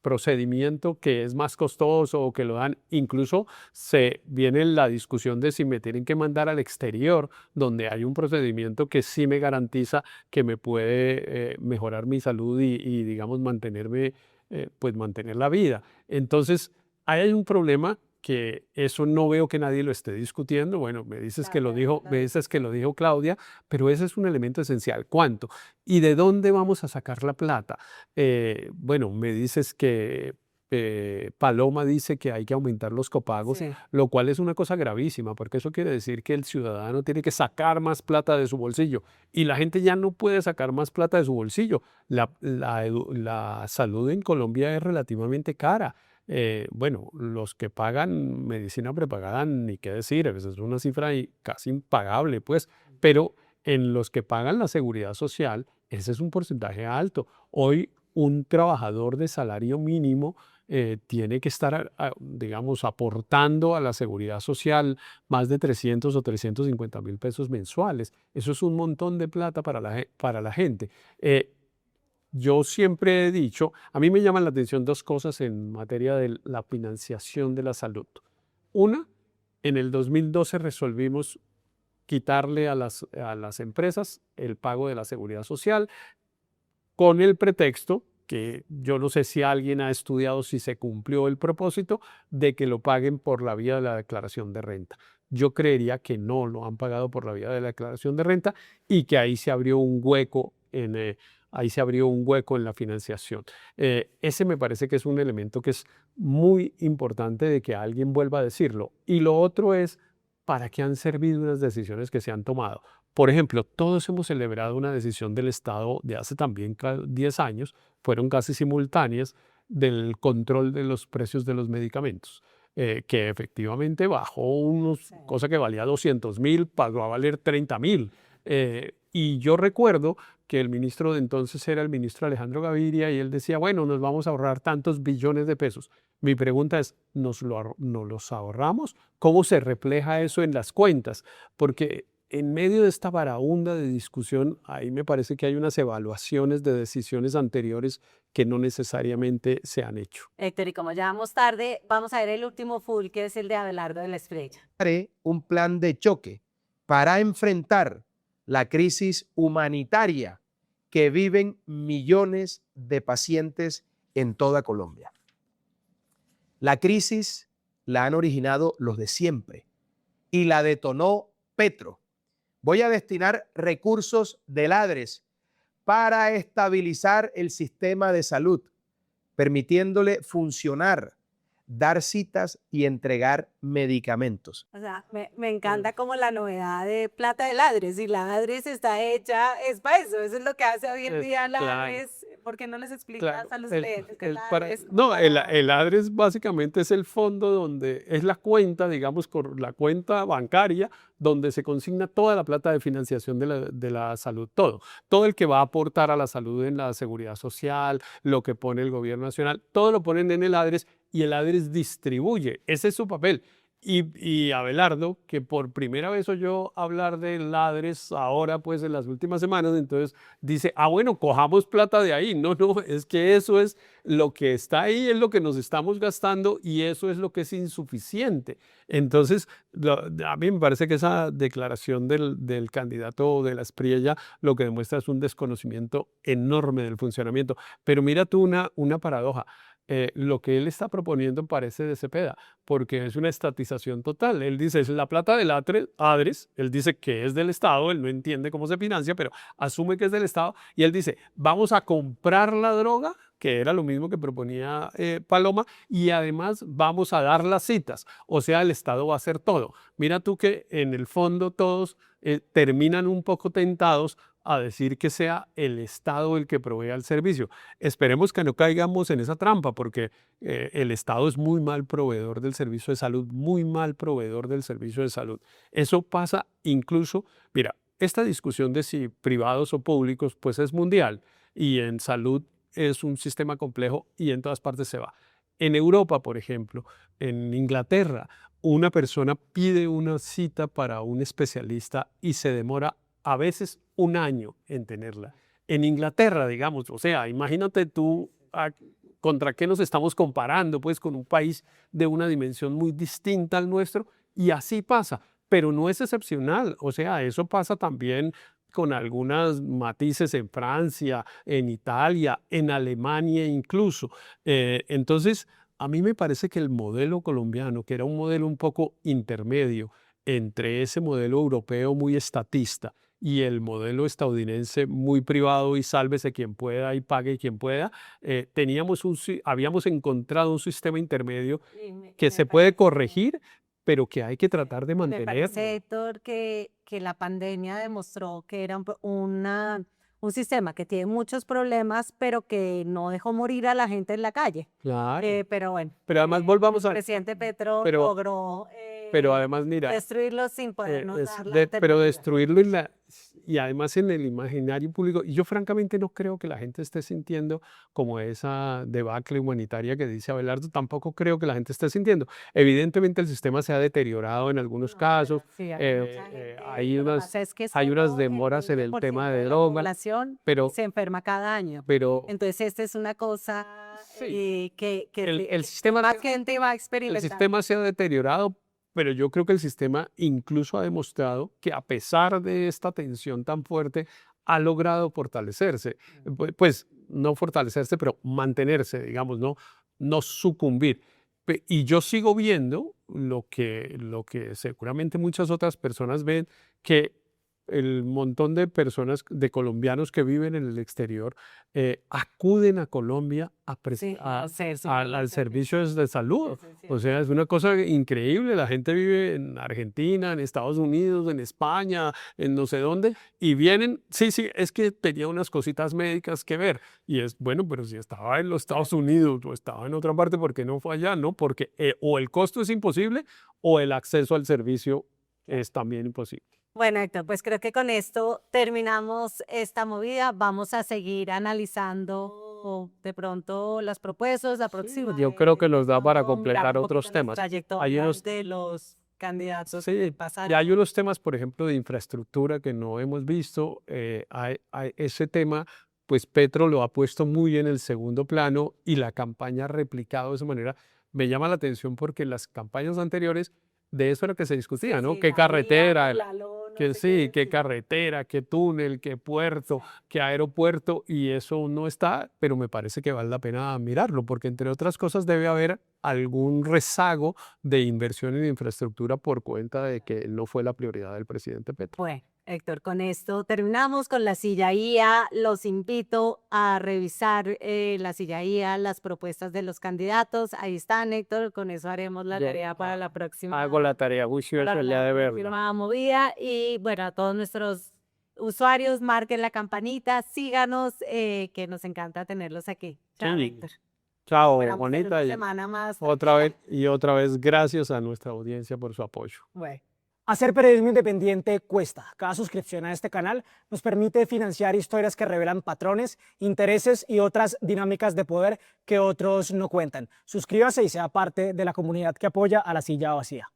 Speaker 2: procedimiento que es más costoso o que lo dan, incluso se viene la discusión de si me tienen que mandar al exterior, donde hay un procedimiento que sí me garantiza que me puede mejorar mi salud y digamos, mantenerme, pues mantener la vida. Entonces, ahí hay un problema que eso no veo que nadie lo esté discutiendo. Bueno, me dices que lo dijo, me dices que lo dijo Claudia, pero ese es un elemento esencial. ¿Cuánto? ¿Y de dónde vamos a sacar la plata? Bueno, me dices que Paloma dice que hay que aumentar los copagos,
Speaker 1: Sí.
Speaker 2: lo cual es una cosa gravísima, porque eso quiere decir que el ciudadano tiene que sacar más plata de su bolsillo y la gente ya no puede sacar más plata de su bolsillo. La salud en Colombia es relativamente cara. Bueno, los que pagan medicina prepagada, ni qué decir, es una cifra casi impagable, pues, pero en los que pagan la seguridad social, ese es un porcentaje alto. Hoy un trabajador de salario mínimo tiene que estar, digamos, aportando a la seguridad social más de 300 o 350.000 pesos mensuales. Eso es un montón de plata para la gente. Yo siempre he dicho, a mí me llaman la atención dos cosas en materia de la financiación de la salud. Una, en el 2012 resolvimos quitarle a las empresas el pago de la seguridad social con el pretexto, que yo no sé si alguien ha estudiado si se cumplió el propósito, de que lo paguen por la vía de la declaración de renta. Yo creería que no lo han pagado por la vía de la declaración de renta y que ahí se abrió un hueco en la financiación. Ese me parece que es un elemento que es muy importante de que alguien vuelva a decirlo. Y lo otro es, ¿para qué han servido unas decisiones que se han tomado? Por ejemplo, todos hemos celebrado una decisión del Estado de hace también 10 años, fueron casi simultáneas, del control de los precios de los medicamentos. Que efectivamente bajó cosa que valía 200.000, pasó a valer 30.000. Y yo recuerdo que el ministro de entonces era el ministro Alejandro Gaviria y él decía, bueno, nos vamos a ahorrar tantos billones de pesos. Mi pregunta es, ¿nos los ahorramos? ¿Cómo se refleja eso en las cuentas? Porque en medio de esta varaunda de discusión, ahí me parece que hay unas evaluaciones de decisiones anteriores que no necesariamente se han hecho.
Speaker 1: Héctor, y como ya vamos tarde, vamos a ver el último full, que es el de Abelardo de la Espriella.
Speaker 6: Un plan de choque para enfrentar la crisis humanitaria que viven millones de pacientes en toda Colombia. La crisis la han originado los de siempre y la detonó Petro. Voy a destinar recursos del ADRES para estabilizar el sistema de salud, permitiéndole funcionar, dar citas y entregar medicamentos.
Speaker 1: O sea, me encanta como la novedad de plata del ADRES, y la ADRES está hecha, es para eso es lo que hace hoy en día la
Speaker 2: Claro.
Speaker 1: ADRES. ¿Por qué no les explicas a los clientes que la
Speaker 2: para-
Speaker 1: ADRES
Speaker 2: no, el,
Speaker 1: para-
Speaker 2: el ADRES básicamente es el fondo donde es la cuenta, digamos, la cuenta bancaria donde se consigna toda la plata de financiación de la salud, todo el que va a aportar a la salud en la seguridad social, lo que pone el gobierno nacional, todo lo ponen en el ADRES y el ADRES distribuye, ese es su papel. Y Abelardo, que por primera vez oyó hablar del ADRES ahora, pues en las últimas semanas, entonces dice, bueno, cojamos plata de ahí. No, es que eso es lo que está ahí, es lo que nos estamos gastando y eso es lo que es insuficiente. Entonces, a mí me parece que esa declaración del candidato de la Espriella lo que demuestra es un desconocimiento enorme del funcionamiento. Pero mira tú una paradoja. Lo que él está proponiendo parece de Cepeda, porque es una estatización total. Él dice, es la plata del ADRES, él dice que es del Estado, él no entiende cómo se financia, pero asume que es del Estado, y él dice, vamos a comprar la droga, que era lo mismo que proponía Paloma, y además vamos a dar las citas, o sea, el Estado va a hacer todo. Mira tú que en el fondo todos terminan un poco tentados a decir que sea el Estado el que provea el servicio. Esperemos que no caigamos en esa trampa, porque el Estado es muy mal proveedor del servicio de salud, muy mal proveedor del servicio de salud. Eso pasa incluso, mira, esta discusión de si privados o públicos, pues es mundial, y en salud es un sistema complejo y en todas partes se va. En Europa, por ejemplo, en Inglaterra, una persona pide una cita para un especialista y se demora a veces un año en tenerla. En Inglaterra, digamos, o sea, imagínate tú contra qué nos estamos comparando, pues con un país de una dimensión muy distinta al nuestro, y así pasa, pero no es excepcional, o sea, eso pasa también con algunos matices en Francia, en Italia, en Alemania incluso. Entonces, a mí me parece que el modelo colombiano, que era un modelo un poco intermedio entre ese modelo europeo muy estatista y el modelo estadounidense muy privado y sálvese quien pueda y pague quien pueda, habíamos encontrado un sistema intermedio que se puede corregir, pero que hay que tratar de
Speaker 1: Me
Speaker 2: mantener.
Speaker 1: parece, Héctor, que la pandemia demostró que era un sistema que tiene muchos problemas, pero que no dejó morir a la gente en la calle.
Speaker 2: Claro.
Speaker 1: Pero bueno,
Speaker 2: Pero además volvamos
Speaker 1: el
Speaker 2: a...
Speaker 1: presidente Petro
Speaker 2: pero-
Speaker 1: logró
Speaker 2: Pero además, mira,
Speaker 1: destruirlo sin podernos dar la
Speaker 2: pero
Speaker 1: alternativa.
Speaker 2: destruirlo y además en el imaginario público. Y yo francamente no creo que la gente esté sintiendo como esa debacle humanitaria que dice Abelardo. Tampoco creo que la gente esté sintiendo. Evidentemente el sistema se ha deteriorado en algunos
Speaker 1: No,
Speaker 2: casos.
Speaker 1: sí, hay mucha gente.
Speaker 2: Hay
Speaker 1: Lo que
Speaker 2: unas,
Speaker 1: pasa es que
Speaker 2: hay unas
Speaker 1: solo el
Speaker 2: demoras en el
Speaker 1: 20%
Speaker 2: tema de
Speaker 1: la
Speaker 2: droga,
Speaker 1: población
Speaker 2: pero,
Speaker 1: se enferma cada año.
Speaker 2: pero
Speaker 1: Entonces, esta es una cosa que
Speaker 2: el sistema...
Speaker 1: más gente va a
Speaker 2: El
Speaker 1: experimentar.
Speaker 2: sistema se ha deteriorado, pero yo creo que el sistema incluso ha demostrado que a pesar de esta tensión tan fuerte, ha logrado fortalecerse. Pues no fortalecerse, pero mantenerse, digamos, no sucumbir. Y yo sigo viendo lo que seguramente muchas otras personas ven, que el montón de personas, de colombianos que viven en el exterior, acuden a Colombia
Speaker 1: Sí,
Speaker 2: al servicio de salud.
Speaker 1: Sí, sí,
Speaker 2: O sea, es una cosa increíble. La gente vive en Argentina, en Estados Unidos, en España, en no sé dónde, y vienen, sí, es que tenía unas cositas médicas que ver. Y es, bueno, pero si estaba en los Estados Unidos o estaba en otra parte, ¿por qué no fue allá? ¿No? Porque o el costo es imposible o el acceso al servicio es también imposible.
Speaker 1: Bueno, Héctor, pues creo que con esto terminamos esta movida. Vamos a seguir analizando de pronto las propuestas, la próxima.
Speaker 2: Yo creo que nos da para
Speaker 1: mirar un
Speaker 2: completar
Speaker 1: poquito
Speaker 2: otros
Speaker 1: las
Speaker 2: temas.
Speaker 1: trayectorias
Speaker 2: Hay unos-
Speaker 1: de los candidatos
Speaker 2: Sí,
Speaker 1: pasaron.
Speaker 2: ya hay unos temas, por ejemplo, de infraestructura que no hemos visto. Ese tema, pues Petro lo ha puesto muy en el segundo plano y la campaña ha replicado de esa manera. Me llama la atención porque en las campañas anteriores de eso era que se discutía, ¿no?
Speaker 1: Sí,
Speaker 2: ¿Qué
Speaker 1: la vía,
Speaker 2: carretera?
Speaker 1: la lo, no
Speaker 2: Que
Speaker 1: sé
Speaker 2: sí, qué
Speaker 1: sí.
Speaker 2: carretera, qué túnel, qué puerto, qué aeropuerto, y eso no está, pero me parece que vale la pena mirarlo, porque entre otras cosas debe haber algún rezago de inversión en infraestructura por cuenta de que no fue la prioridad del presidente Petro.
Speaker 1: Bueno, Héctor, con esto terminamos con la silla IA. Los invito a revisar la silla IA, las propuestas de los candidatos. Ahí están, Héctor. Con eso haremos la
Speaker 2: Yo
Speaker 1: tarea para la próxima.
Speaker 2: Hago la tarea, juicioso
Speaker 1: para
Speaker 2: el día
Speaker 1: la
Speaker 2: de verla.
Speaker 1: próxima movida. Y bueno, a todos nuestros usuarios, marquen la campanita, síganos, que nos encanta tenerlos aquí. Chao,
Speaker 2: Sí.
Speaker 1: Héctor.
Speaker 2: Chao,
Speaker 1: Esperamos tener
Speaker 2: bonita.
Speaker 1: una
Speaker 2: Y
Speaker 1: semana más.
Speaker 2: otra vez, gracias a nuestra audiencia por su apoyo.
Speaker 1: Bueno.
Speaker 7: Hacer periodismo independiente cuesta. Cada suscripción a este canal nos permite financiar historias que revelan patrones, intereses y otras dinámicas de poder que otros no cuentan. Suscríbase y sea parte de la comunidad que apoya a La Silla Vacía.